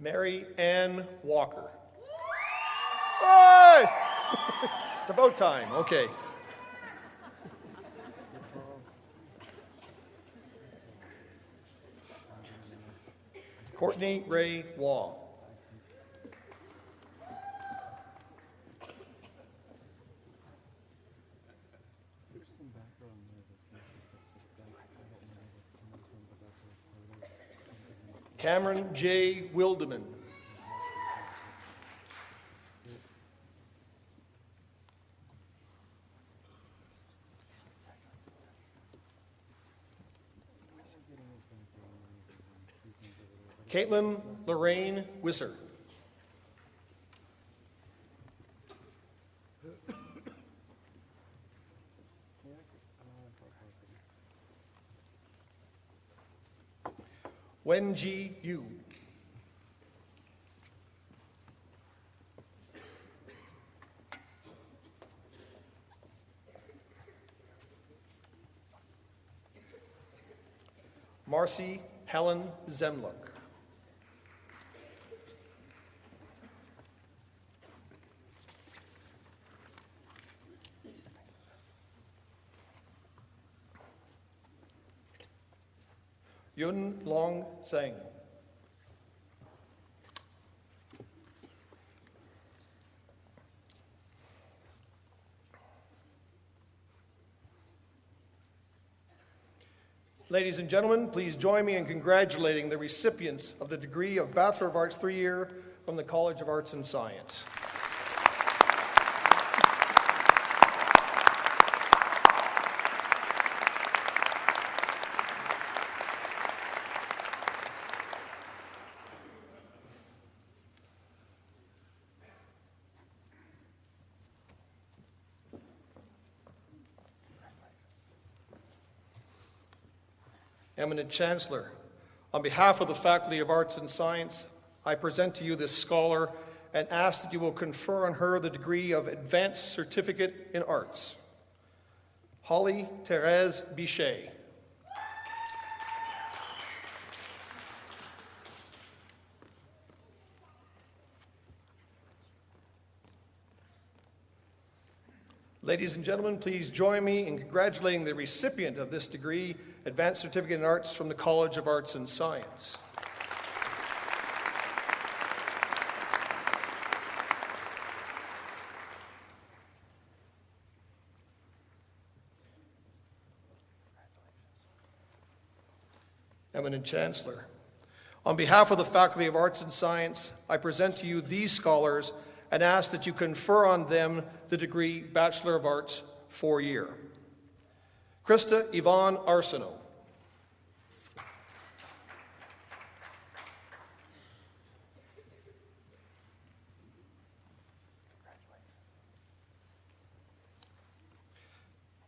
S9: Mary Ann Walker. Hey! It's about time. Okay. Courtney Ray Wall. Cameron J. Wildeman. Caitlin Lorraine Wisser. Wenji Yu. Marcy Helen Zemluk. Yun Long Seng. Ladies and gentlemen, please join me in congratulating the recipients of the degree of Bachelor of Arts 3-year from the College of Arts and Science. Eminent Chancellor, on behalf of the Faculty of Arts and Science, I present to you this scholar and ask that you will confer on her the degree of Advanced Certificate in Arts. Holly Therese Bichet. Ladies and gentlemen, please join me in congratulating the recipient of this degree, Advanced Certificate in Arts from the College of Arts and Science. Eminent Chancellor, on behalf of the Faculty of Arts and Science, I present to you these scholars and ask that you confer on them the degree Bachelor of Arts 4-year. Krista Yvonne Arsenault.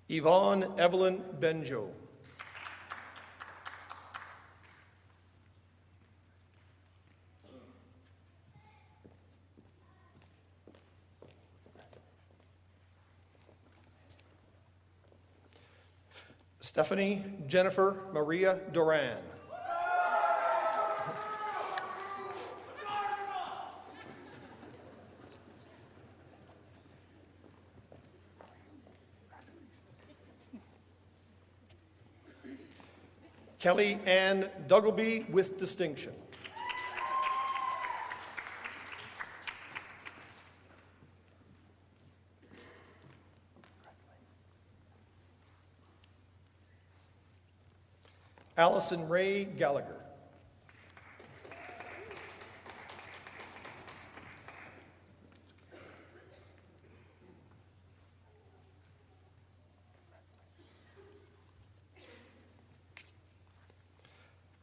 S9: Yvonne Evelyn Benjo. Stephanie Jennifer Maria Duran. Kelly Ann Duggleby with distinction. Allison Ray Gallagher.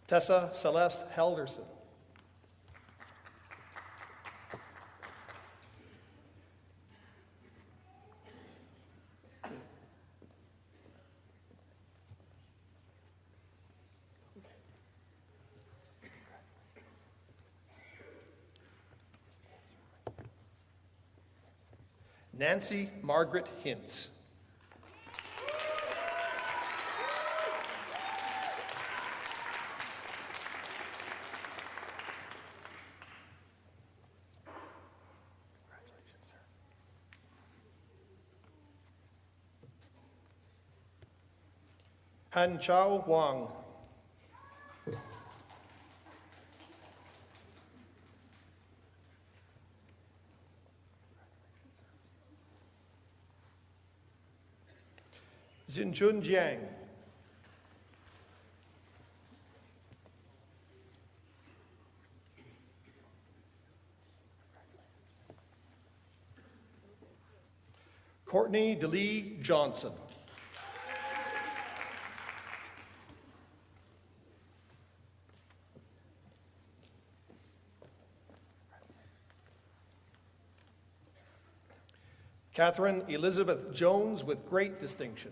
S9: Tessa Celeste Helderson. Nancy Margaret Hintz. Han Chao Wang. Xinchun Jiang. Courtney DeLee Johnson. Catherine Elizabeth Jones with great distinction.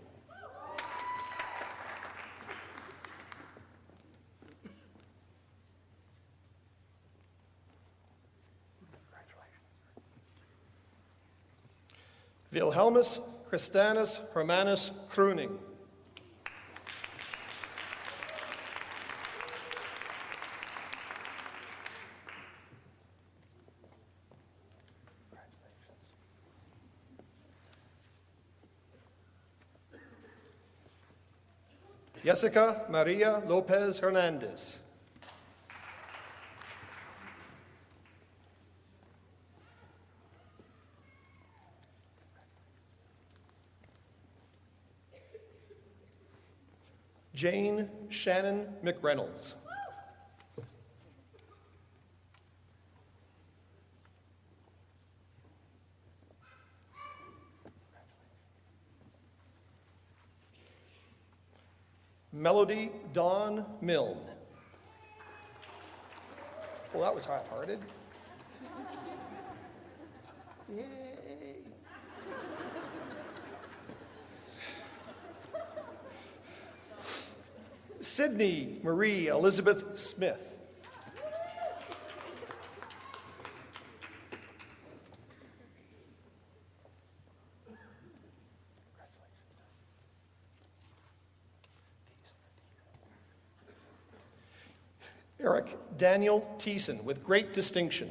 S9: Wilhelmus Christianus Hermanus Kruning. Jessica Maria Lopez Hernandez. Jane Shannon McReynolds. Melody Dawn Milne. Well, that was half-hearted. Yay. Sydney Marie Elizabeth Smith. Eric Daniel Thiessen with great distinction.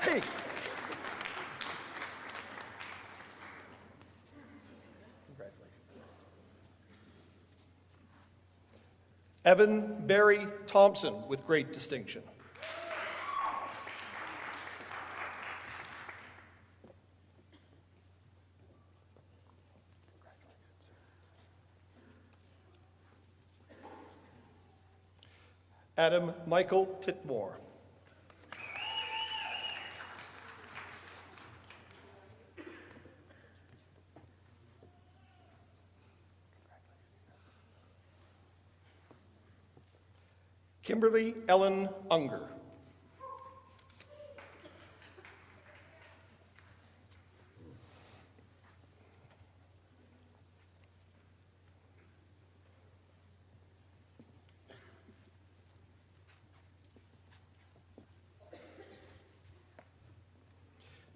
S9: Hey! Evan Barry Thompson with great distinction. Adam Michael Titmore. Kimberly Ellen Unger.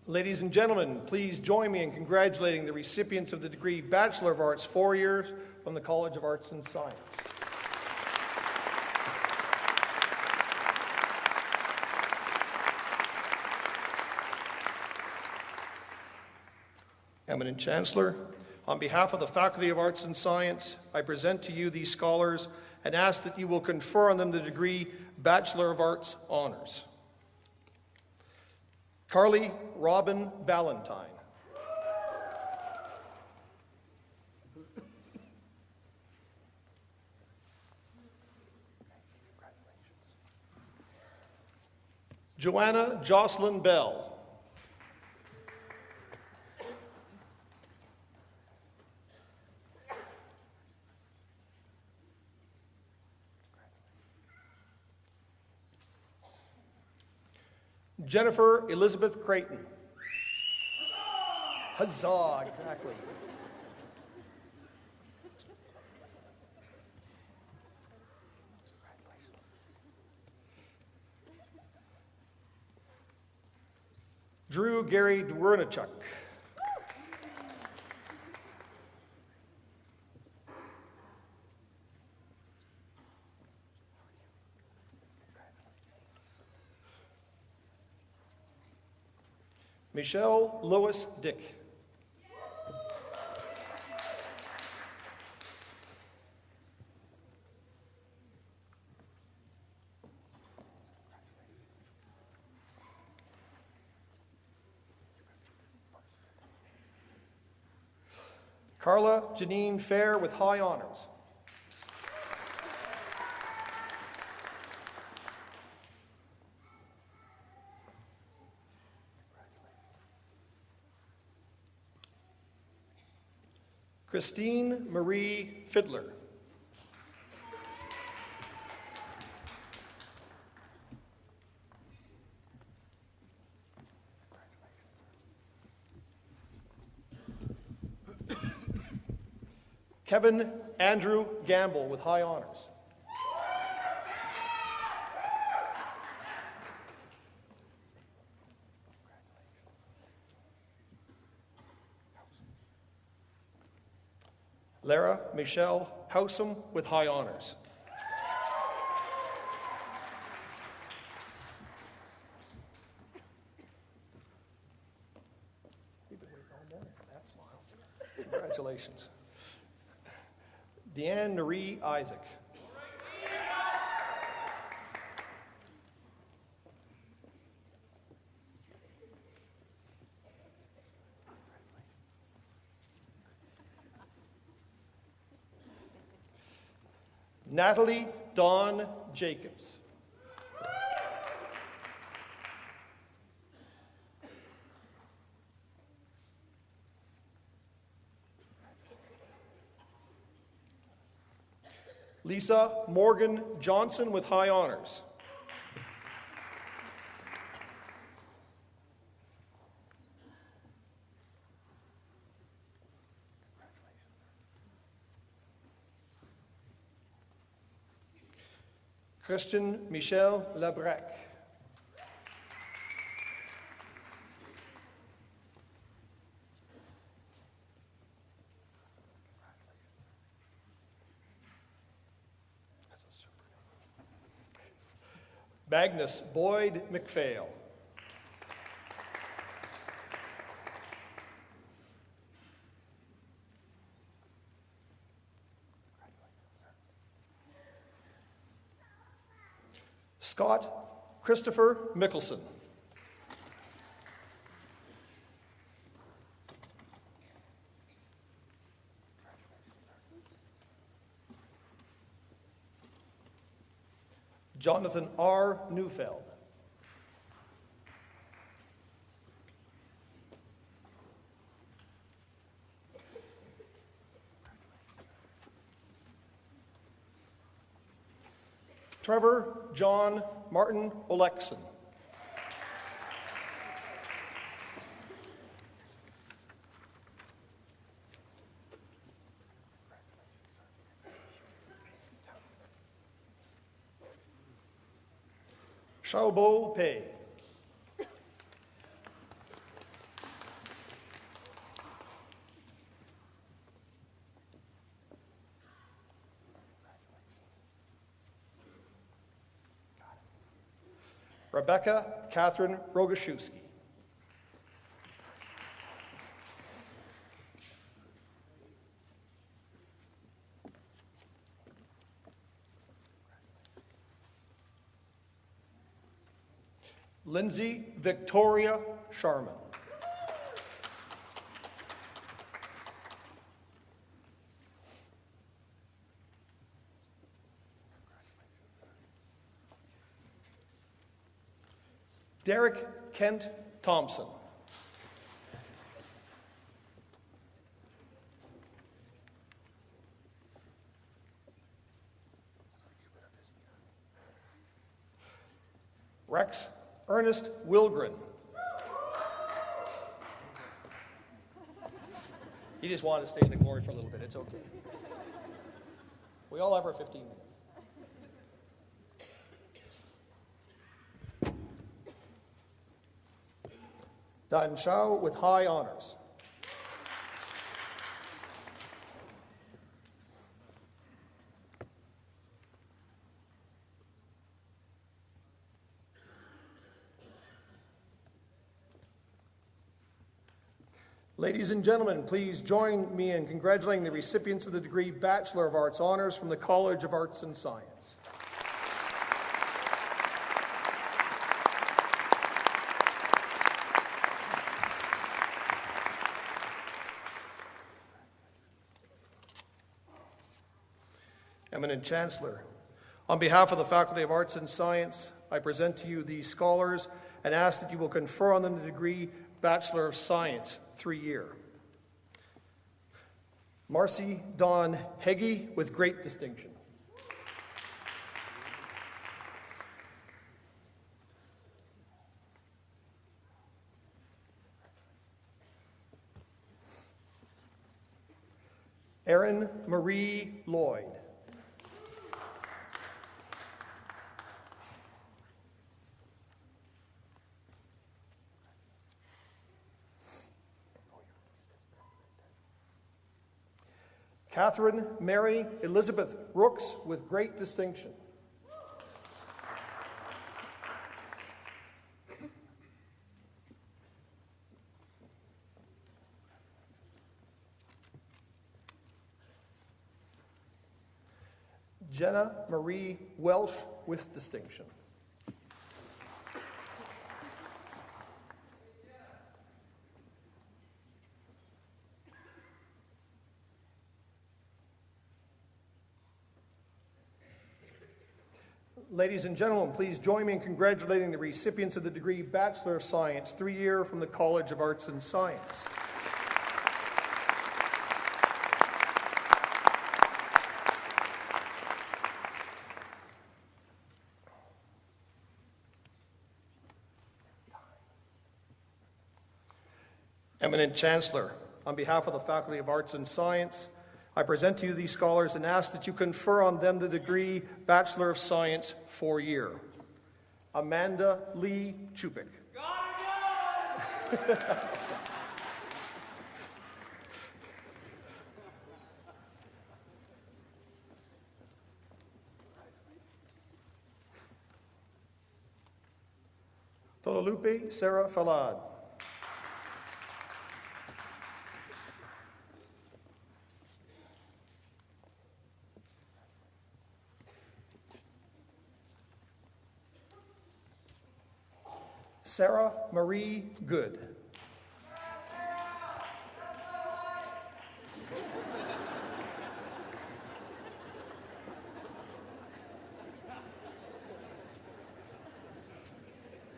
S9: Ladies and gentlemen, please join me in congratulating the recipients of the degree Bachelor of Arts 4 years from the College of Arts and Science. Eminent Chancellor, on behalf of the Faculty of Arts and Science, I present to you these scholars and ask that you will confer on them the degree Bachelor of Arts Honors. Carly Robin Ballantyne. Joanna Jocelyn Bell. Jennifer Elizabeth Creighton. Huzzah, exactly. Drew Gary Dwernichuk. Michelle Lois Dick. Carla Janine Fair with high honors. Christine Marie Fiddler. Kevin Andrew Gamble with high honors. Lara Michelle Howsam with high honors. We've been waiting all morning for that smile. Congratulations. Deanne Marie Isaac. Natalie Dawn Jacobs. Lisa Morgan Johnson with high honors. Christian Michel Labrec. Magnus Boyd McPhail. Scott Christopher Mickelson. Jonathan R. Neufeld. Trevor John Martin Olekson. Xiaobo Pei. Rebecca Catherine Rogaszewski. Lindsay Victoria Sharman. Derek Kent Thompson. Rex Ernest Wilgren. He just wanted to stay in the glory for a little bit. It's okay. We all have our 15 minutes. Dan Shao with high honors. Ladies and gentlemen, please join me in congratulating the recipients of the degree Bachelor of Arts Honors from the College of Arts and Science. Eminent Chancellor, on behalf of the Faculty of Arts and Science, I present to you these scholars and ask that you will confer on them the degree Bachelor of Science, 3-year. Marcy Dawn Heggie with great distinction. Erin Marie Lloyd. Catherine Mary Elizabeth Rooks with great distinction. Jenna Marie Welsh with distinction. Ladies and gentlemen, please join me in congratulating the recipients of the degree Bachelor of Science, 3-year from the College of Arts and Science. Eminent Chancellor, on behalf of the Faculty of Arts and Science, I present to you these scholars and ask that you confer on them the degree Bachelor of Science, 4-year. Amanda Lee Chupik. Tolulope Sarah Falad. Sarah Marie Good.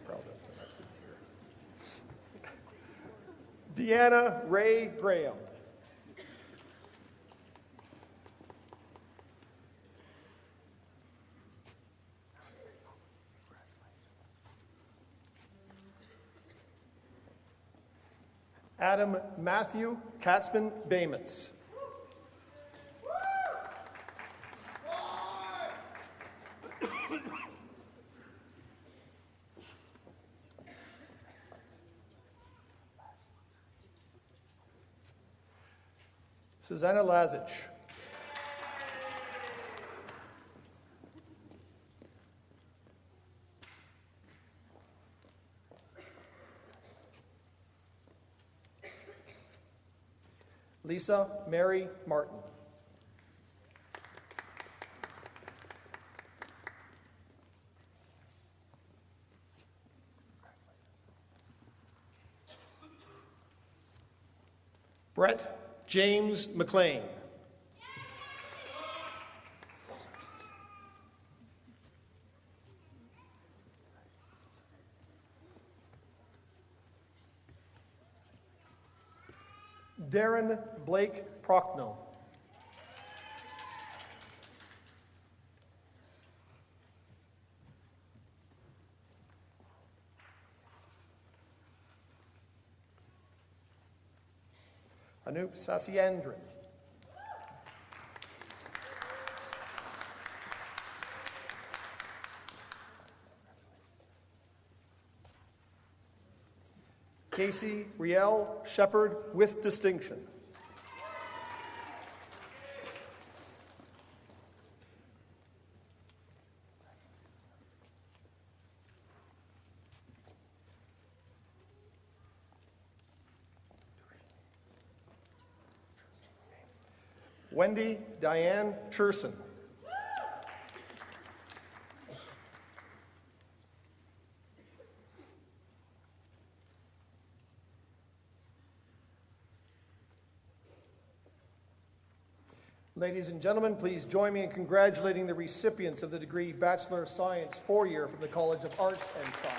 S9: Proud of them, that's good to hear. Deanna Ray Graham. Adam Matthew Katzman Baymitz. Susanna Lazich. Lisa Mary Martin. Brett James McLean. Darren Blake Prochnow. Anup Sasiandran. Casey Riel Shepherd with distinction. Wendy Diane Cherson. Ladies and gentlemen, please join me in congratulating the recipients of the degree Bachelor of Science, 4-year from the College of Arts and Science.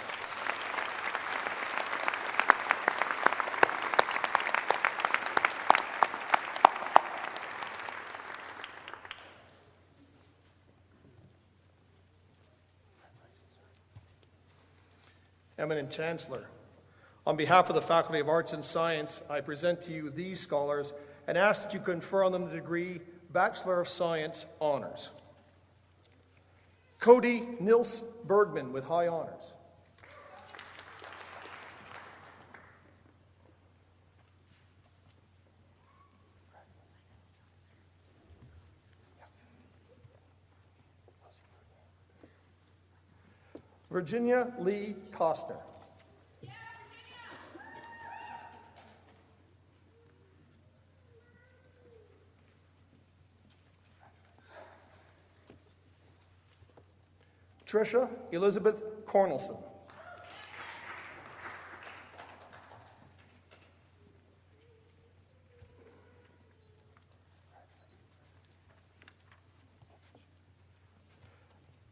S9: Eminent Chancellor, on behalf of the Faculty of Arts and Science, I present to you these scholars and ask that you confer on them the degree Bachelor of Science Honors. Cody Nils Bergman with high honors. Virginia Lee Costner. Tricia Elizabeth Cornelson.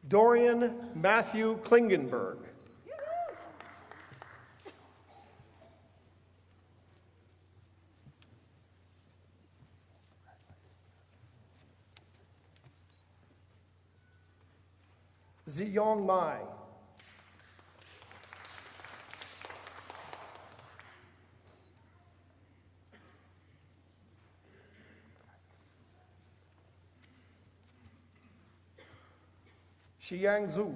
S9: Dorian Matthew Klingenberg. Ziyong Mai. Xiang Zhu.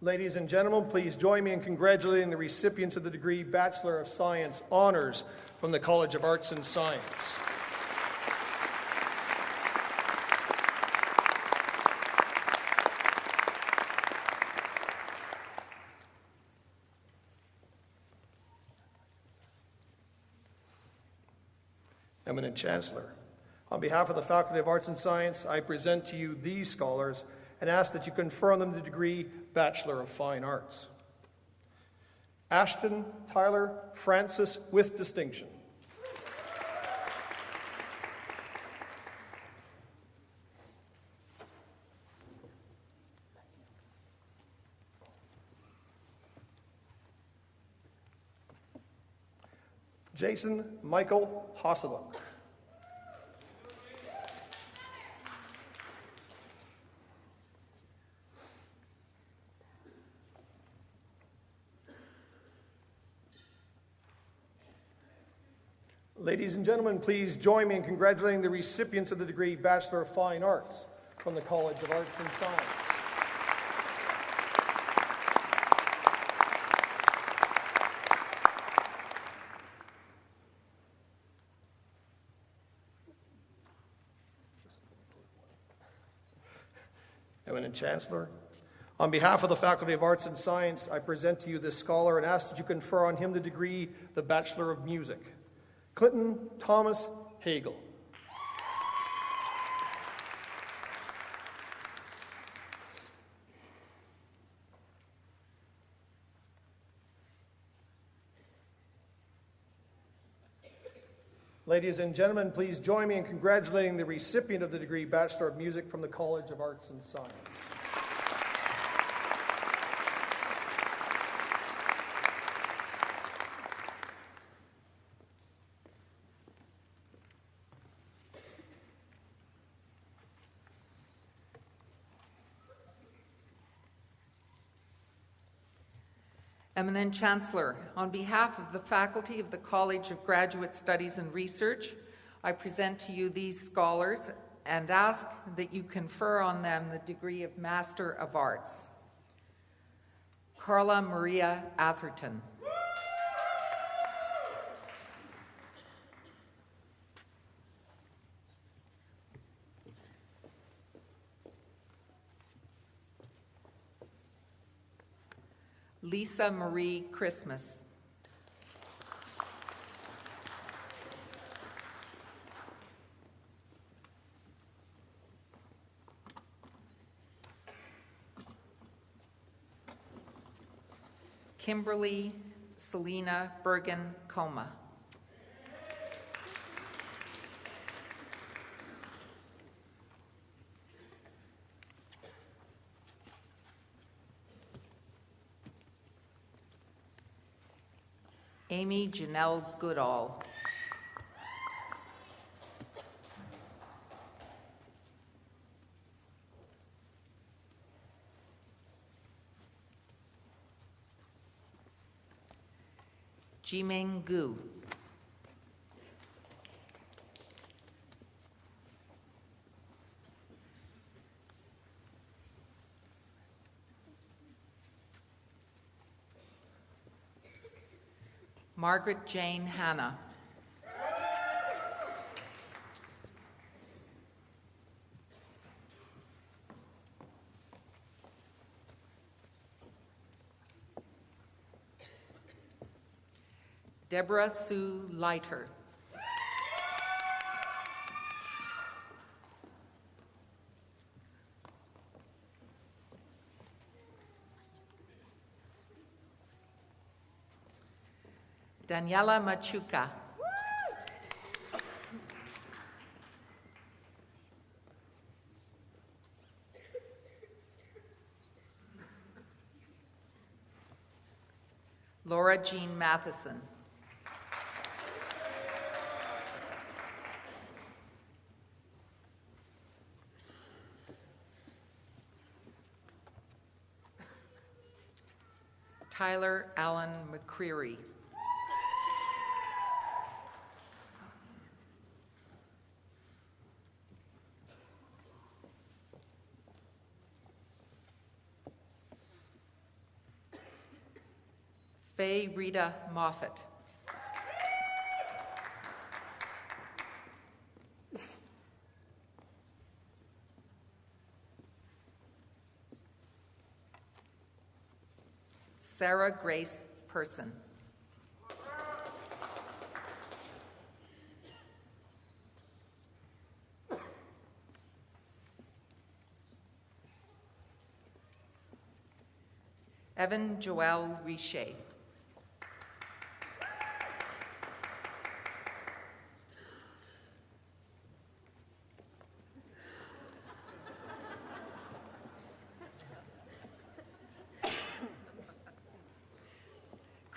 S9: Ladies and gentlemen, please join me in congratulating the recipients of the degree Bachelor of Science Honors from the College of Arts and Science. Eminent Chancellor, on behalf of the Faculty of Arts and Science, I present to you these scholars and ask that you confer on them the degree Bachelor of Fine Arts. Ashton Tyler Francis with distinction. Jason Michael Hosseluk. Ladies and gentlemen, please join me in congratulating the recipients of the degree Bachelor of Fine Arts from the College of Arts and Science. Eminent Chancellor, on behalf of the Faculty of Arts and Science, I present to you this scholar and ask that you confer on him the degree, the Bachelor of Music. Clinton Thomas Hagel. Ladies and gentlemen, please join me in congratulating the recipient of the degree Bachelor of Music from the College of Arts and Science.
S10: Eminent Chancellor, on behalf of the Faculty of the College of Graduate Studies and Research, I present to you these scholars and ask that you confer on them the degree of Master of Arts. Carla Maria Atherton. Lisa Marie Christmas. Kimberly Selena Bergen Coma. Amy Janelle Goodall. Jiming Gu. Margaret Jane Hanna. Deborah Sue Leiter. Daniela Machuca. Laura Jean Matheson. Tyler Allen McCreary. Faye Rita Moffett. Sarah Grace Person. Evan Joel Richer.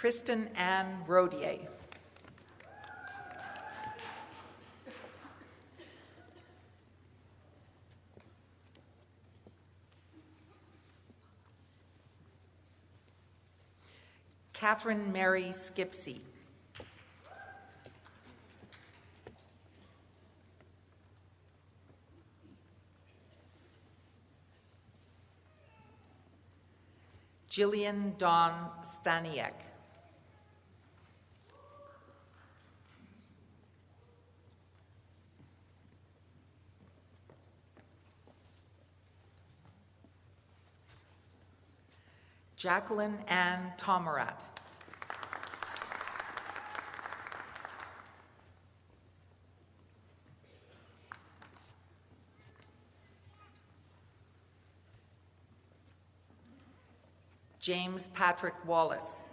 S10: Kristen Ann Rodier. Catherine Mary Skipsey. Jillian Dawn Staniek. Jacqueline Ann Tomarat. James Patrick Wallace.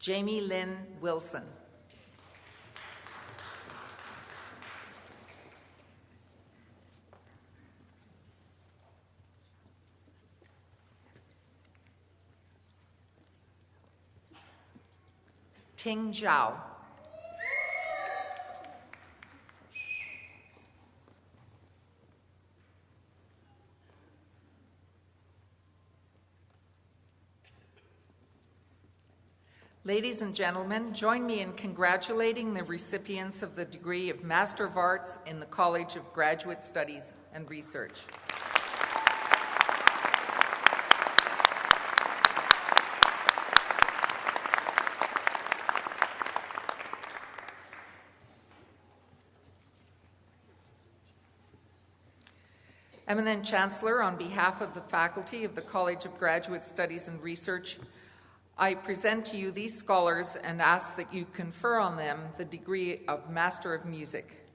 S10: Jamie Lynn Wilson. Ting Zhao. Ladies and gentlemen, join me in congratulating the recipients of the degree of Master of Arts in the College of Graduate Studies and Research. Eminent Chancellor, on behalf of the faculty of the College of Graduate Studies and Research, I present to you these scholars and ask that you confer on them the degree of Master of Music.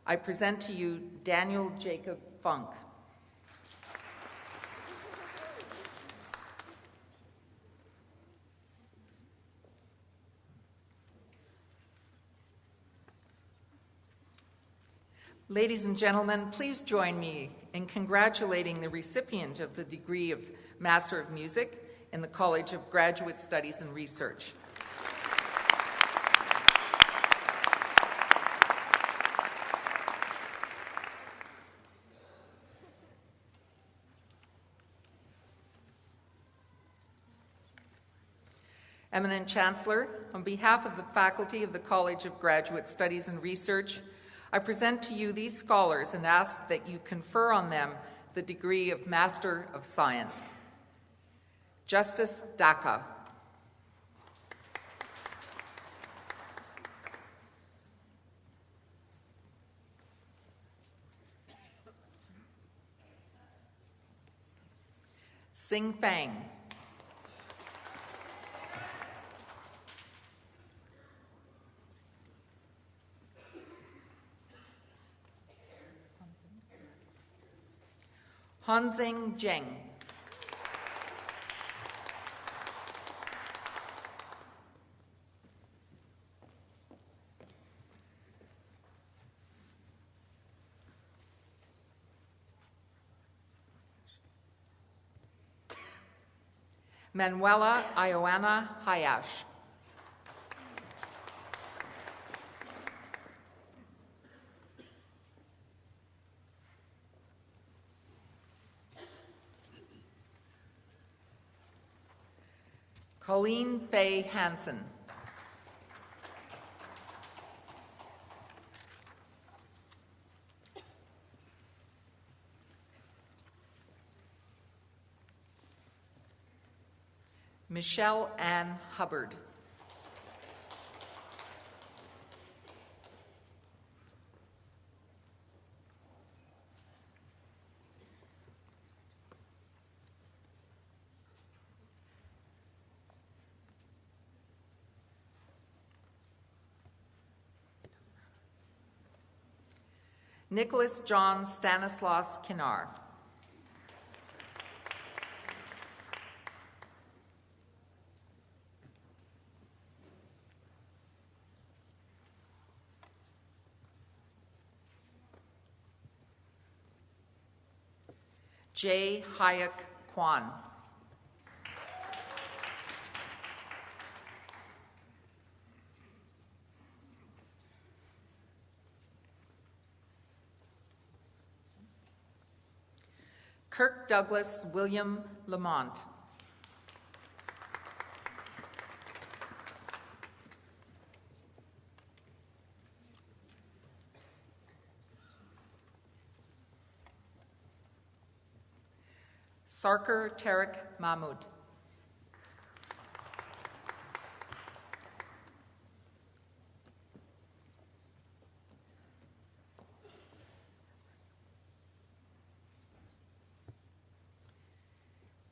S10: I present to you Daniel Jacob Funk. Ladies and gentlemen, please join me in congratulating the recipient of the degree of Master of Music in the College of Graduate Studies and Research. Eminent Chancellor, on behalf of the faculty of the College of Graduate Studies and Research, I present to you these scholars and ask that you confer on them the degree of Master of Science. Justice Daka. Sing Fang. Hanxing Zheng. Manuela Ioana Hayash. Colleen Faye Hansen. Michelle Ann Hubbard. Nicholas John Stanislaus Kinar. Jay Hayek Kwan. Kirk Douglas William Lamont. Sarkar Tariq Mahmood.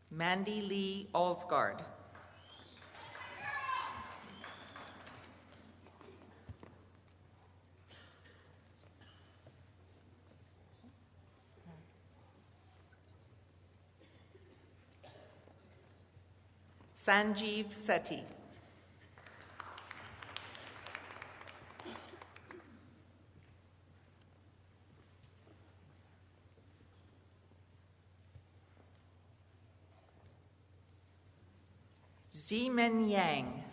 S10: Mandy Lee Alsgaard. Sanjeev Sethi. Zimen Yang.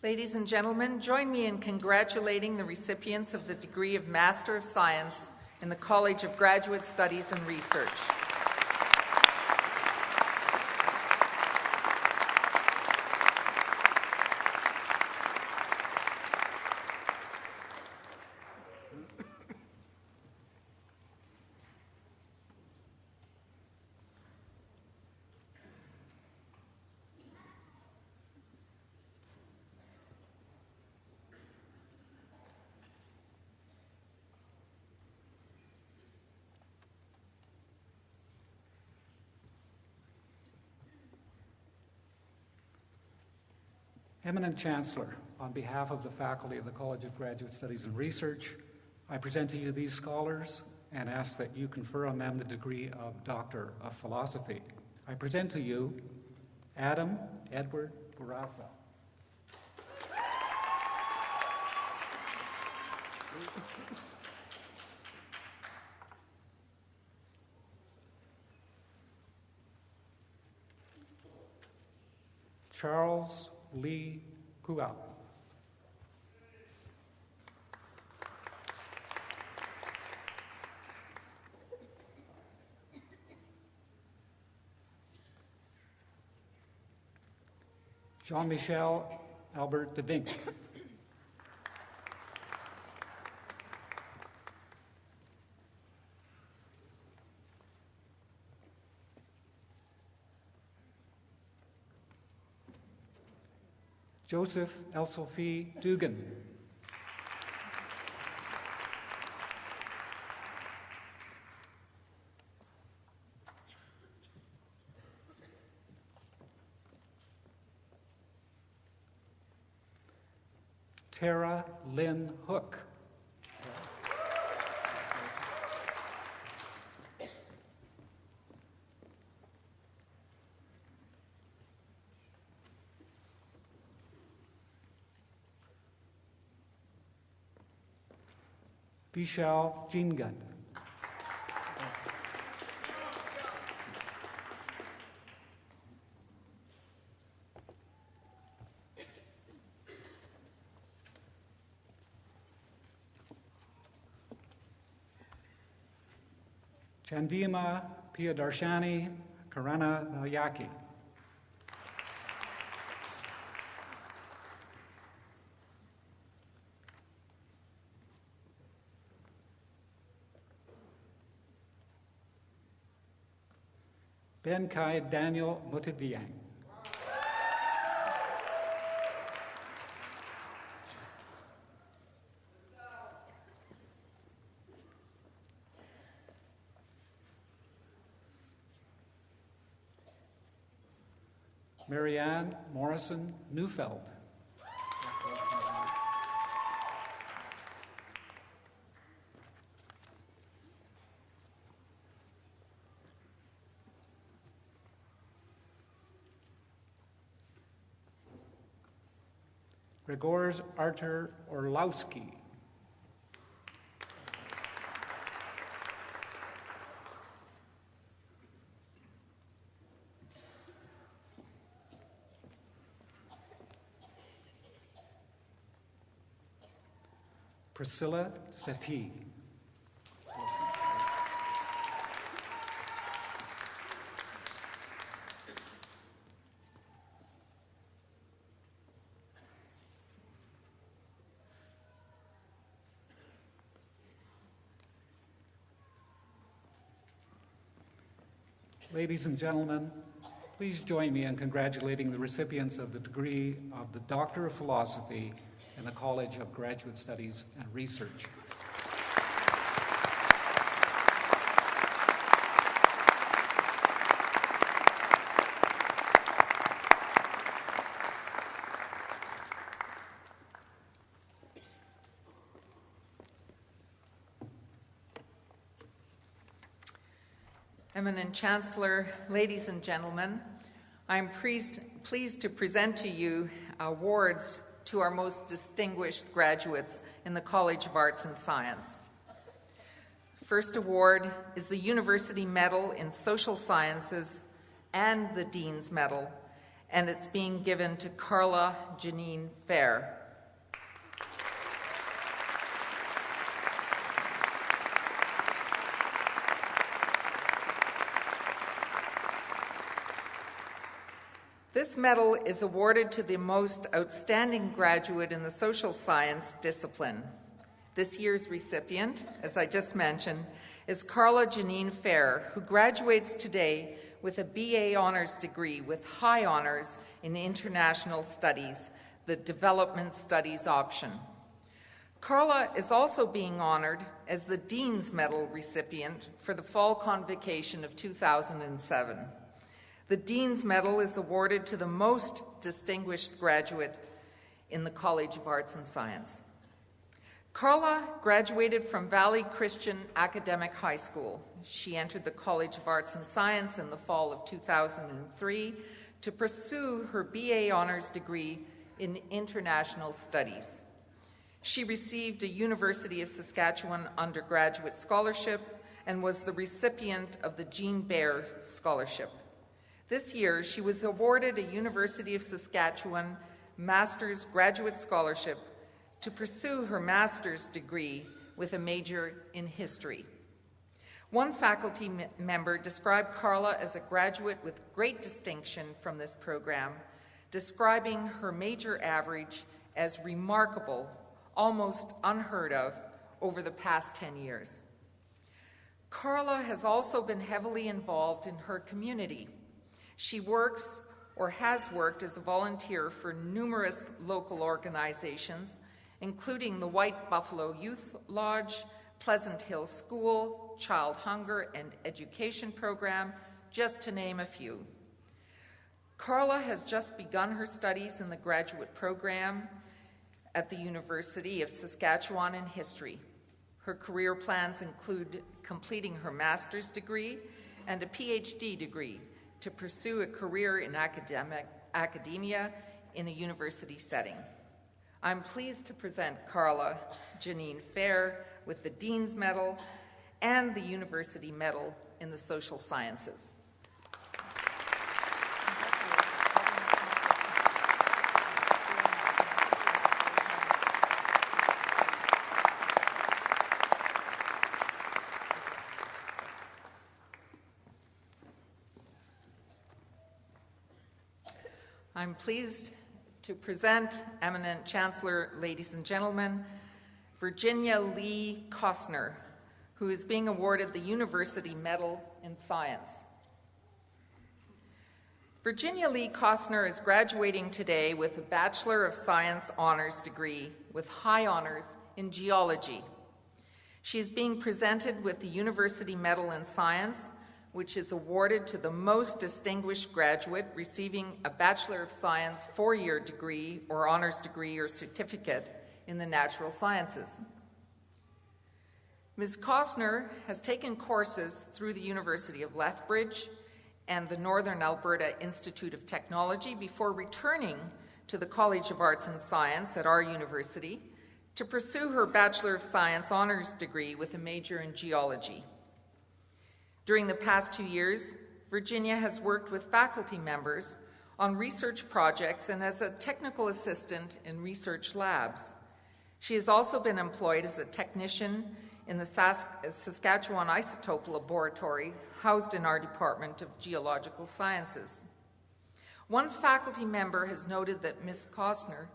S10: Ladies and gentlemen, join me in congratulating the recipients of the degree of Master of Science in the College of Graduate Studies and Research.
S11: Eminent Chancellor, on behalf of the faculty of the College of Graduate Studies and Research, I present to you these scholars and ask that you confer on them the degree of Doctor of Philosophy. I present to you Adam Edward Barassa. Charles Lee Kua. Jean-Michel Albert de Vink. Joseph Elsophie Dugan. Tara Lynn Hook. Vishal Jingad. Chandima Piyadarshani Karana Nalyaki. Ben Kai Daniel Mutadiang. Marianne Morrison Neufeld. Gregors Artur Orlowski. Priscilla Settee. Ladies and gentlemen, please join me in congratulating the recipients of the degree of the Doctor of Philosophy in the College of Graduate Studies and Research.
S10: Eminent Chancellor, ladies and gentlemen, I'm pleased to present to you awards to our most distinguished graduates in the College of Arts and Science. First award is the University Medal in Social Sciences and the Dean's Medal, and it's being given to Carla Janine Fair. This medal is awarded to the most outstanding graduate in the social science discipline. This year's recipient, as I just mentioned, is Carla Janine Fair, who graduates today with a BA Honours degree with high honours in International Studies, the Development Studies option. Carla is also being honoured as the Dean's Medal recipient for the Fall Convocation of 2007. The Dean's Medal is awarded to the most distinguished graduate in the College of Arts and Science. Carla graduated from Valley Christian Academic High School. She entered the College of Arts and Science in the fall of 2003 to pursue her BA Honours degree in International Studies. She received a University of Saskatchewan undergraduate scholarship and was the recipient of the Jean Baer Scholarship. This year, she was awarded a University of Saskatchewan Master's Graduate Scholarship to pursue her master's degree with a major in history. One faculty member described Carla as a graduate with great distinction from this program, describing her major average as remarkable, almost unheard of, over the past 10 years. Carla has also been heavily involved in her community. She works or has worked as a volunteer for numerous local organizations, including the White Buffalo Youth Lodge, Pleasant Hill School, Child Hunger and Education Program, just to name a few. Carla has just begun her studies in the graduate program at the University of Saskatchewan in history. Her career plans include completing her master's degree and a PhD degree to pursue a career in academia in a university setting. I'm pleased to present Carla Janine Fair with the Dean's Medal and the University Medal in the Social Sciences. I'm pleased to present eminent Chancellor, ladies and gentlemen, Virginia Lee Costner, who is being awarded the University Medal in Science. Virginia Lee Costner is graduating today with a Bachelor of Science honors degree with high honors in geology. She is being presented with the University Medal in Science, which is awarded to the most distinguished graduate receiving a Bachelor of Science 4-year degree or honors degree or certificate in the natural sciences. Ms. Costner has taken courses through the University of Lethbridge and the Northern Alberta Institute of Technology before returning to the College of Arts and Science at our university to pursue her Bachelor of Science honors degree with a major in geology. During the past 2 years, Virginia has worked with faculty members on research projects and as a technical assistant in research labs. She has also been employed as a technician in the Saskatchewan Isotope Laboratory, housed in our Department of Geological Sciences. One faculty member has noted that Ms. Costner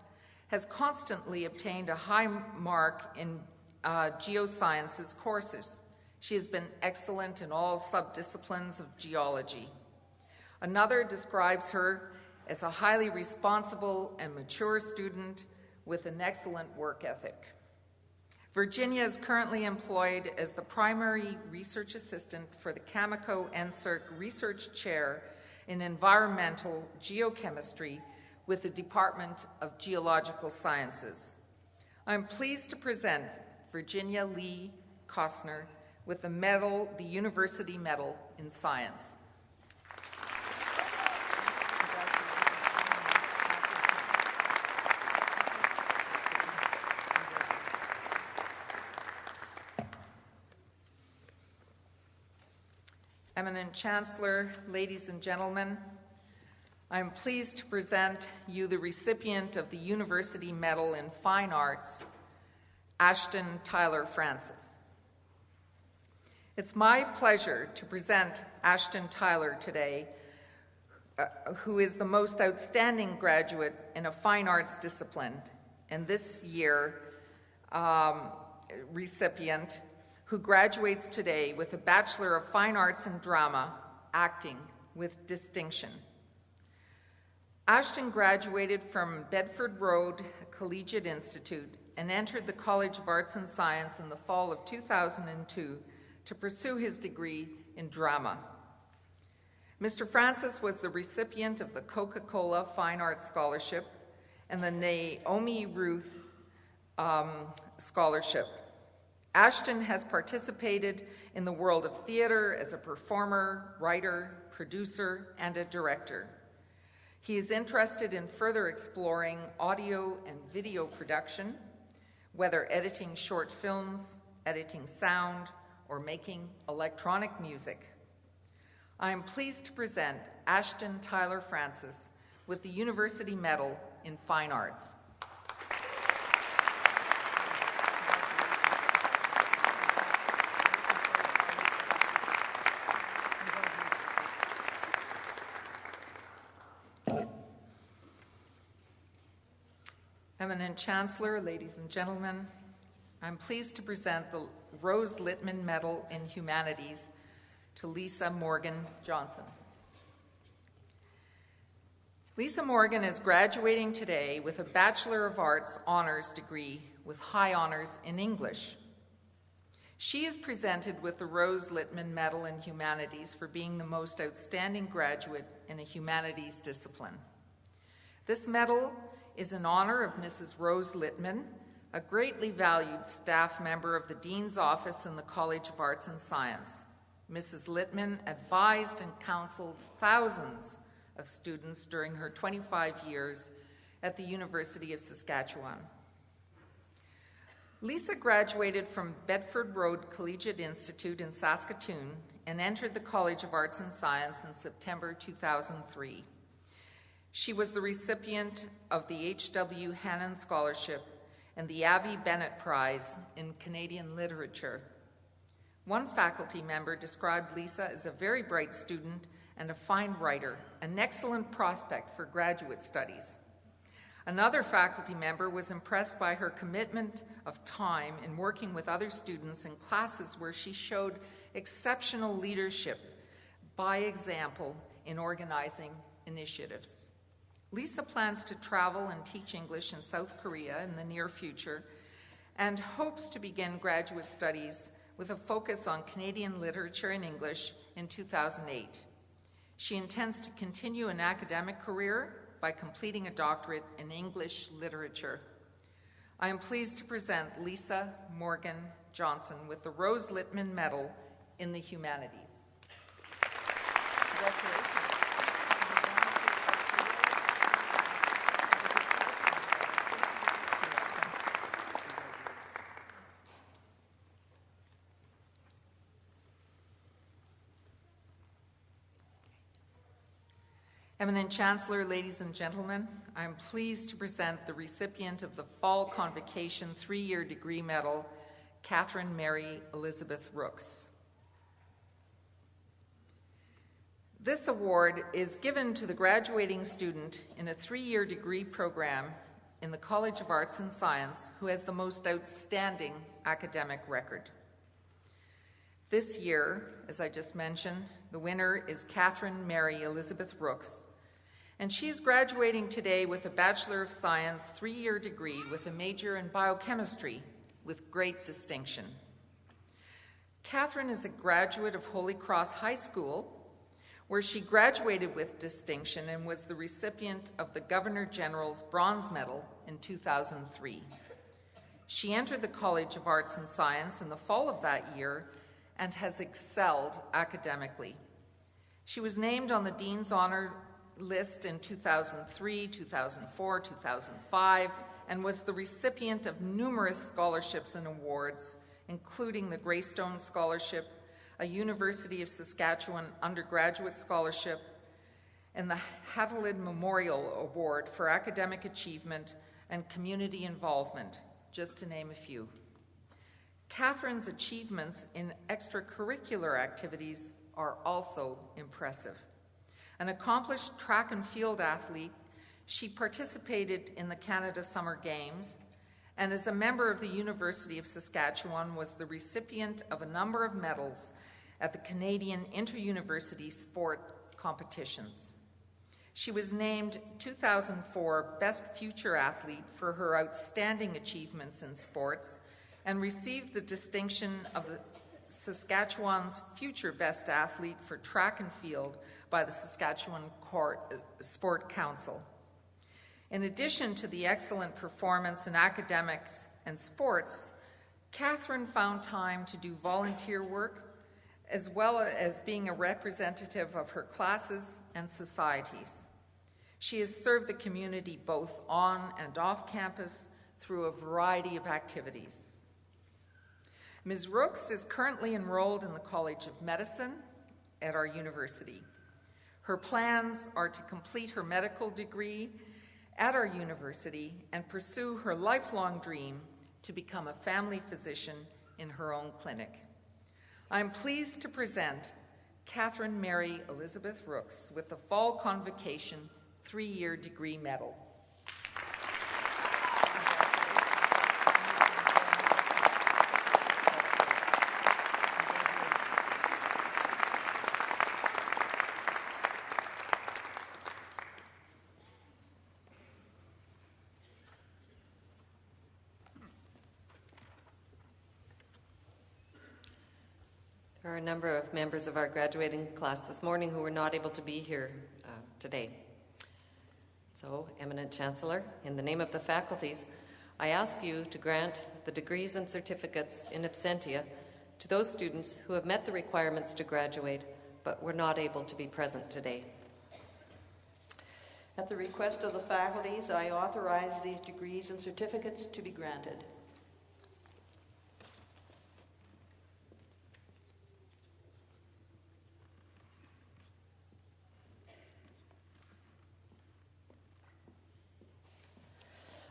S10: has constantly obtained a high mark in geosciences courses. She has been excellent in all subdisciplines of geology. Another describes her as a highly responsible and mature student with an excellent work ethic. Virginia is currently employed as the primary research assistant for the Cameco NSERC Research Chair in Environmental Geochemistry with the Department of Geological Sciences. I'm pleased to present Virginia Lee Costner with the medal, the University Medal in Science. Eminent Chancellor, ladies and gentlemen, I am pleased to present you the recipient of the University Medal in Fine Arts, Ashton Tyler Francis. It's my pleasure to present Ashton Tyler today, who is the most outstanding graduate in a fine arts discipline, and this year recipient who graduates today with a Bachelor of Fine Arts in Drama, acting with distinction. Ashton graduated from Bedford Road Collegiate Institute and entered the College of Arts and Science in the fall of 2002 to pursue his degree in drama. Mr. Francis was the recipient of the Coca-Cola Fine Arts Scholarship and the Naomi Ruth Scholarship. Ashton has participated in the world of theater as a performer, writer, producer, and a director. He is interested in further exploring audio and video production, whether editing short films, editing sound, or making electronic music. I am pleased to present Ashton Tyler Francis with the University Medal in Fine Arts. Eminent Chancellor, ladies and gentlemen, I'm pleased to present the Rose Littman Medal in Humanities to Lisa Morgan Johnson. Lisa Morgan is graduating today with a Bachelor of Arts honors degree with high honors in English. She is presented with the Rose Littman Medal in Humanities for being the most outstanding graduate in a humanities discipline. This medal is in honor of Mrs. Rose Littman, a greatly valued staff member of the Dean's Office in the College of Arts and Science. Mrs. Littman advised and counseled thousands of students during her 25 years at the University of Saskatchewan. Lisa graduated from Bedford Road Collegiate Institute in Saskatoon and entered the College of Arts and Science in September 2003. She was the recipient of the H.W. Hannon Scholarship and the Avi Bennett Prize in Canadian Literature. One faculty member described Lisa as a very bright student and a fine writer, an excellent prospect for graduate studies. Another faculty member was impressed by her commitment of time in working with other students in classes where she showed exceptional leadership by example in organizing initiatives. Lisa plans to travel and teach English in South Korea in the near future and hopes to begin graduate studies with a focus on Canadian literature and English in 2008. She intends to continue an academic career by completing a doctorate in English literature. I am pleased to present Lisa Morgan Johnson with the Rose Littman Medal in the Humanities. Congratulations. Eminent Chancellor, ladies and gentlemen, I am pleased to present the recipient of the Fall Convocation 3-year degree medal, Catherine Mary Elizabeth Rooks. This award is given to the graduating student in a 3-year degree program in the College of Arts and Science who has the most outstanding academic record. This year, as I just mentioned, the winner is Catherine Mary Elizabeth Rooks, and she is graduating today with a Bachelor of Science 3-year degree with a major in biochemistry with great distinction. Catherine is a graduate of Holy Cross High School, where she graduated with distinction and was the recipient of the Governor General's Bronze Medal in 2003. She entered the College of Arts and Science in the fall of that year and has excelled academically. She was named on the Dean's Honor List in 2003, 2004, 2005, and was the recipient of numerous scholarships and awards, including the Greystone Scholarship, a University of Saskatchewan undergraduate scholarship, and the Hadelid Memorial Award for academic achievement and community involvement, just to name a few. Catherine's achievements in extracurricular activities are also impressive. An accomplished track and field athlete, she participated in the Canada Summer Games, and as a member of the University of Saskatchewan was the recipient of a number of medals at the Canadian Inter-University Sport competitions. She was named 2004 Best Future Athlete for her outstanding achievements in sports and received the distinction of the Saskatchewan's Future Best Athlete for Track and Field by the Saskatchewan Sport Council. In addition to the excellent performance in academics and sports, Catherine found time to do volunteer work as well as being a representative of her classes and societies. She has served the community both on and off campus through a variety of activities. Ms. Rooks is currently enrolled in the College of Medicine at our university. Her plans are to complete her medical degree at our university and pursue her lifelong dream to become a family physician in her own clinic. I am pleased to present Catherine Mary Elizabeth Rooks with the Fall Convocation 3-year degree medal.
S1: number of members of our graduating class this morning who were not able to be here today. So, Eminent Chancellor, in the name of the faculties, I ask you to grant the degrees and certificates in absentia to those students who have met the requirements to graduate but were not able to be present today.
S4: At the request of the faculties, I authorize these degrees and certificates to be granted.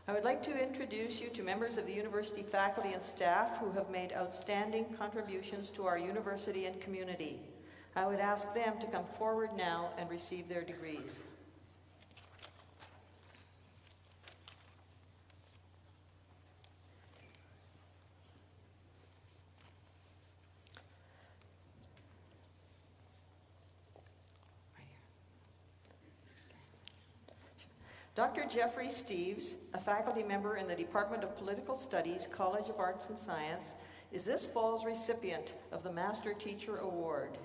S4: I would like to introduce you to members of the university faculty and staff who have made outstanding contributions to our university and community. I would ask them to come forward now and receive their degrees. Dr. Jeffrey Steeves, a faculty member in the Department of Political Studies, College of Arts and Science, is this fall's recipient of the Master Teacher Award.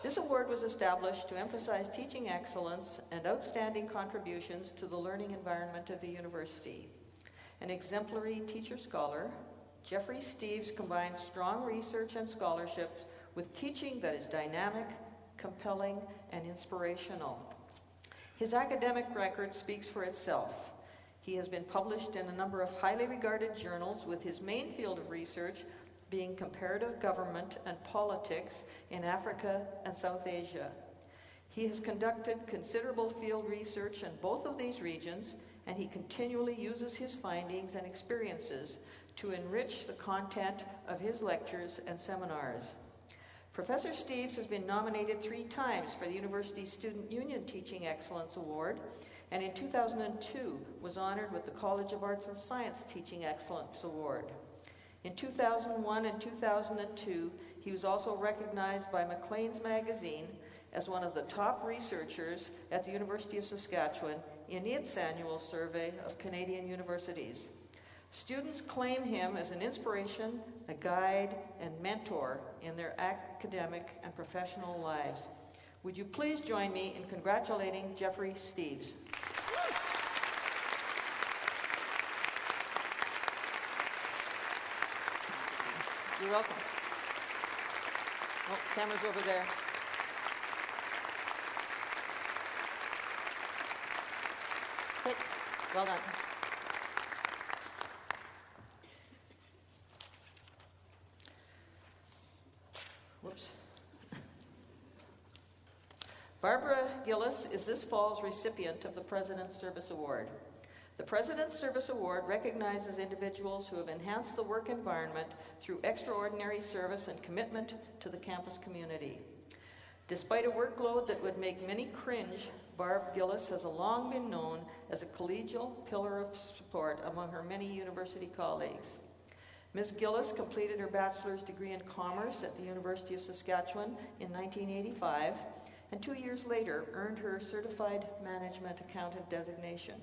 S4: This award was established to emphasize teaching excellence and outstanding contributions to the learning environment of the university. An exemplary teacher scholar, Jeffrey Steeves combines strong research and scholarship with teaching that is dynamic, compelling, and inspirational. His academic record speaks for itself. He has been published in a number of highly regarded journals, with his main field of research being comparative government and politics in Africa and South Asia. He has conducted considerable field research in both of these regions, and he continually uses his findings and experiences to enrich the content of his lectures and seminars. Professor Steeves has been nominated 3 times for the University Student Union Teaching Excellence Award, and in 2002 was honored with the College of Arts and Science Teaching Excellence Award. In 2001 and 2002, he was also recognized by Maclean's magazine as one of the top researchers at the University of Saskatchewan in its annual survey of Canadian universities. Students claim him as an inspiration, a guide, and mentor in their academic and professional lives. Would you please join me in congratulating Jeffrey Steeves? You're welcome. Oh, camera's over there. Good. Well done. Whoops. Barbara Gillis is this fall's recipient of the President's Service Award. The President's Service Award recognizes individuals who have enhanced the work environment through extraordinary service and commitment to the campus community. Despite a workload that would make many cringe, Barb Gillis has long been known as a collegial pillar of support among her many university colleagues. Ms. Gillis completed her bachelor's degree in commerce at the University of Saskatchewan in 1985, and 2 years later earned her certified management accountant designation.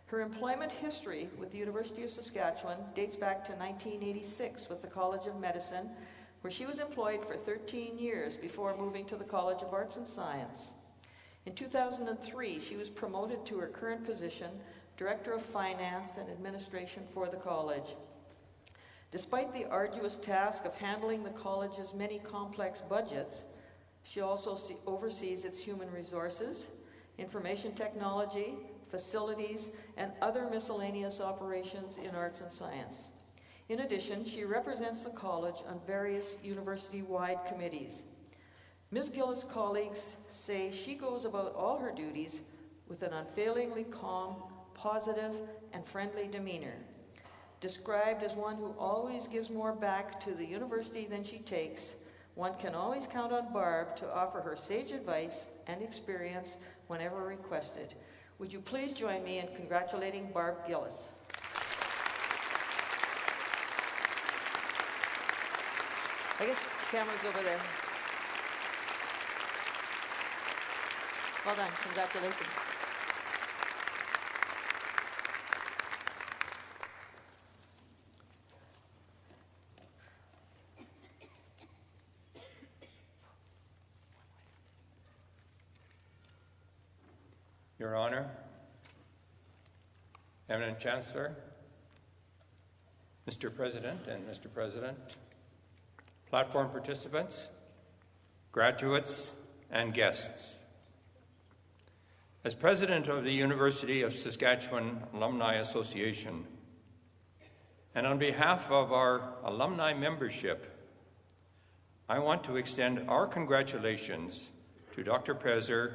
S4: Her employment history with the University of Saskatchewan dates back to 1986 with the College of Medicine, where she was employed for 13 years before moving to the College of Arts and Science. In 2003, she was promoted to her current position, Director of Finance and Administration for the college. Despite the arduous task of handling the college's many complex budgets, she also oversees its human resources, information technology, facilities, and other miscellaneous operations in arts and science. In addition, she represents the college on various university-wide committees. Ms. Gillis' colleagues say she goes about all her duties with an unfailingly calm, positive, and friendly demeanor. Described as one who always gives more back to the university than she takes, one can always count on Barb to offer her sage advice and experience whenever requested. Would you please join me in congratulating Barb Gillis? I guess camera's over there. Well done. Congratulations.
S12: Your Honor, Eminent Chancellor, Mr. President and Mr. President, platform participants, graduates, and guests. As President of the University of Saskatchewan Alumni Association, and on behalf of our alumni membership, I want to extend our congratulations to Dr. Pezer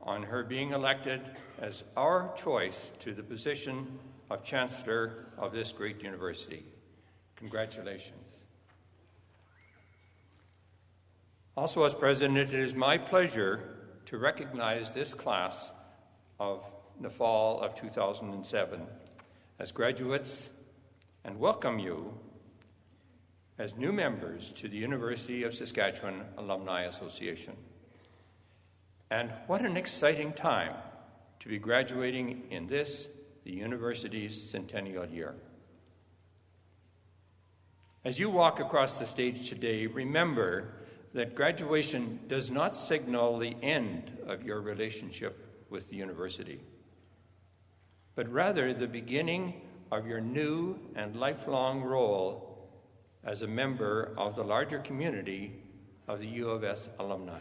S12: on her being elected as our choice to the position of Chancellor of this great university. Congratulations. Also, as President, it is my pleasure to recognize this class of the fall of 2007 as graduates and welcome you as new members to the University of Saskatchewan Alumni Association. And what an exciting time to be graduating in this, the university's centennial year. As you walk across the stage today, remember that graduation does not signal the end of your relationship with the university, but rather the beginning of your new and lifelong role as a member of the larger community of the U of S alumni.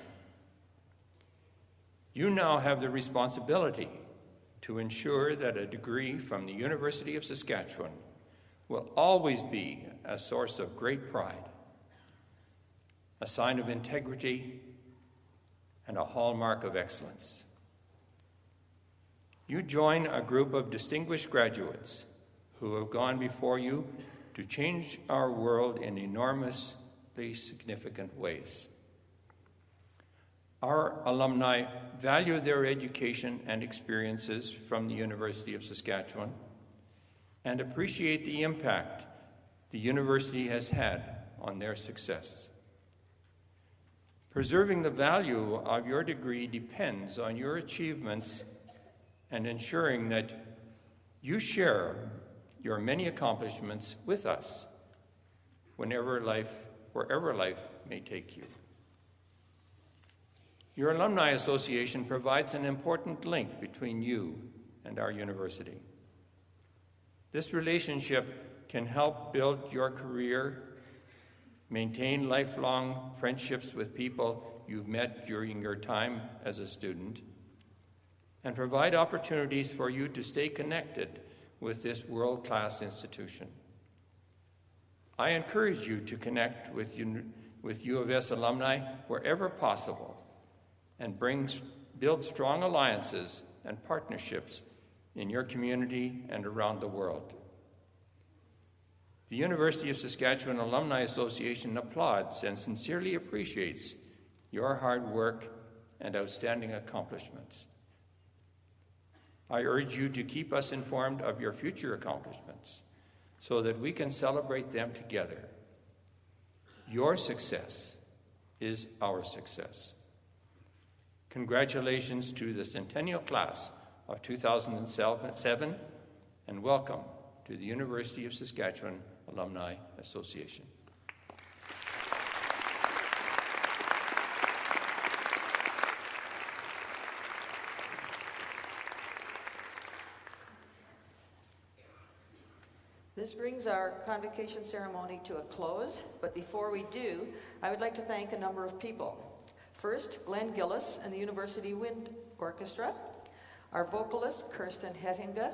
S12: You now have the responsibility to ensure that a degree from the University of Saskatchewan will always be a source of great pride, a sign of integrity, and a hallmark of excellence. You join a group of distinguished graduates who have gone before you to change our world in enormously significant ways. Our alumni value their education and experiences from the University of Saskatchewan and appreciate the impact the university has had on their success. Preserving the value of your degree depends on your achievements and ensuring that you share your many accomplishments with us wherever life may take you. Your Alumni Association provides an important link between you and our university. This relationship can help build your career, maintain lifelong friendships with people you've met during your time as a student, and provide opportunities for you to stay connected with this world-class institution. I encourage you to connect with U of S alumni wherever possible and build strong alliances and partnerships in your community and around the world. The University of Saskatchewan Alumni Association applauds and sincerely appreciates your hard work and outstanding accomplishments. I urge you to keep us informed of your future accomplishments so that we can celebrate them together. Your success is our success. Congratulations to the centennial class of 2007 and welcome to the University of Saskatchewan Alumni Association.
S4: This brings our convocation ceremony to a close, but before we do, I would like to thank a number of people. First, Glenn Gillis and the University Wind Orchestra, our vocalist, Kirsten Hettinga,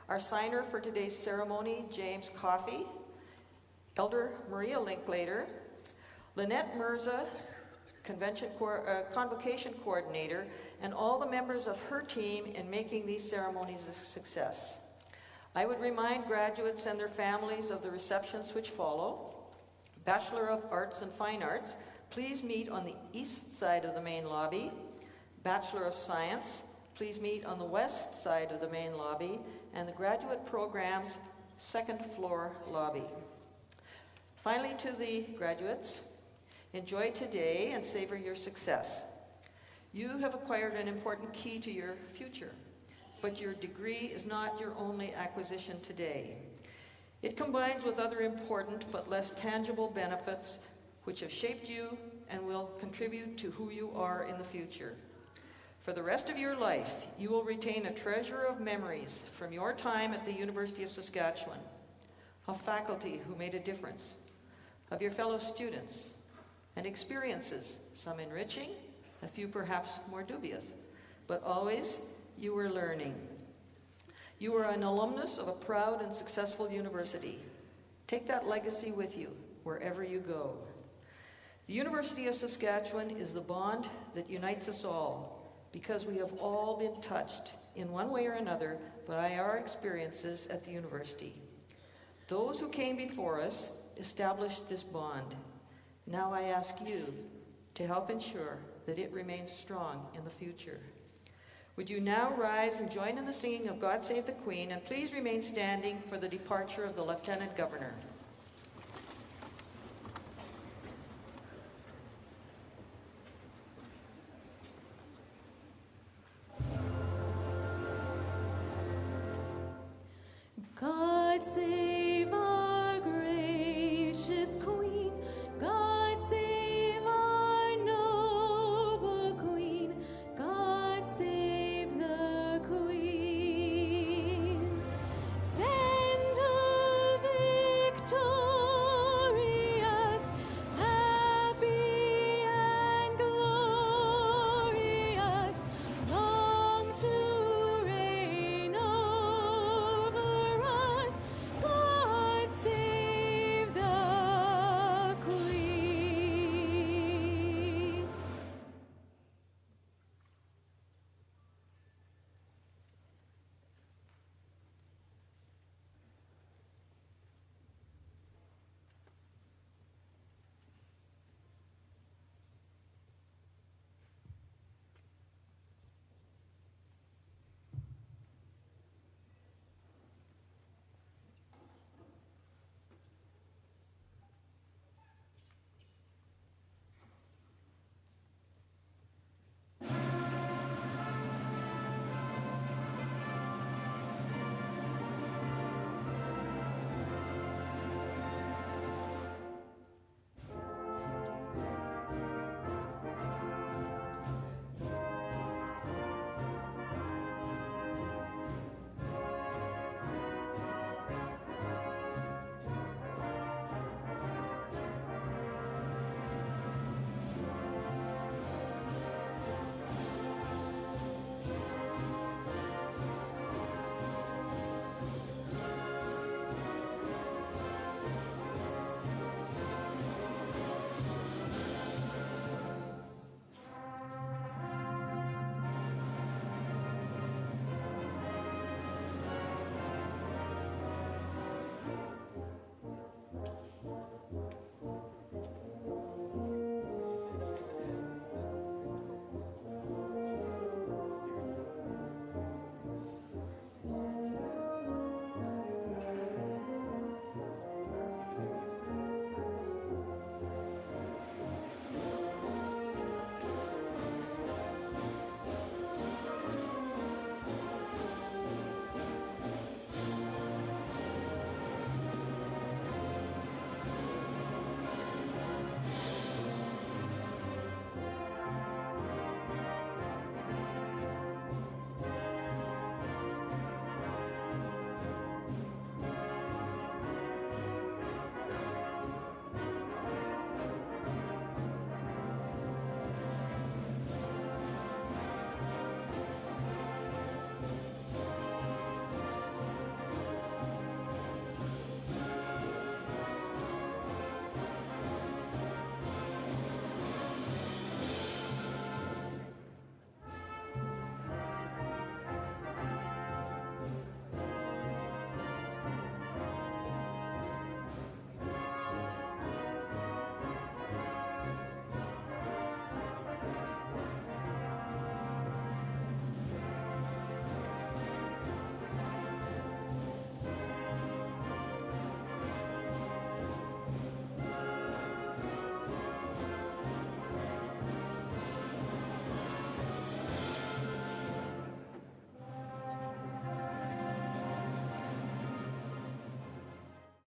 S4: our signer for today's ceremony, James Coffey, Elder Maria Linklater, Lynette Mirza, Convocation Coordinator, and all the members of her team in making these ceremonies a success. I would remind graduates and their families of the receptions which follow. Bachelor of Arts and Fine Arts, please meet on the east side of the main lobby. Bachelor of Science, please meet on the west side of the main lobby, and the graduate program's second floor lobby. Finally, to the graduates, enjoy today and savor your success. You have acquired an important key to your future, but your degree is not your only acquisition today. It combines with other important but less tangible benefits which have shaped you and will contribute to who you are in the future. For the rest of your life, you will retain a treasure of memories from your time at the University of Saskatchewan, of faculty who made a difference, of your fellow students, and experiences, some enriching, a few perhaps more dubious, but always you were learning. You were an alumnus of a proud and successful university. Take that legacy with you wherever you go. The University of Saskatchewan is the bond that unites us all, because we have all been touched in one way or another by our experiences at the university. Those who came before us established this bond. Now I ask you to help ensure that it remains strong in the future. Would you now rise and join in the singing of God Save the Queen, and please remain standing for the departure of the Lieutenant Governor.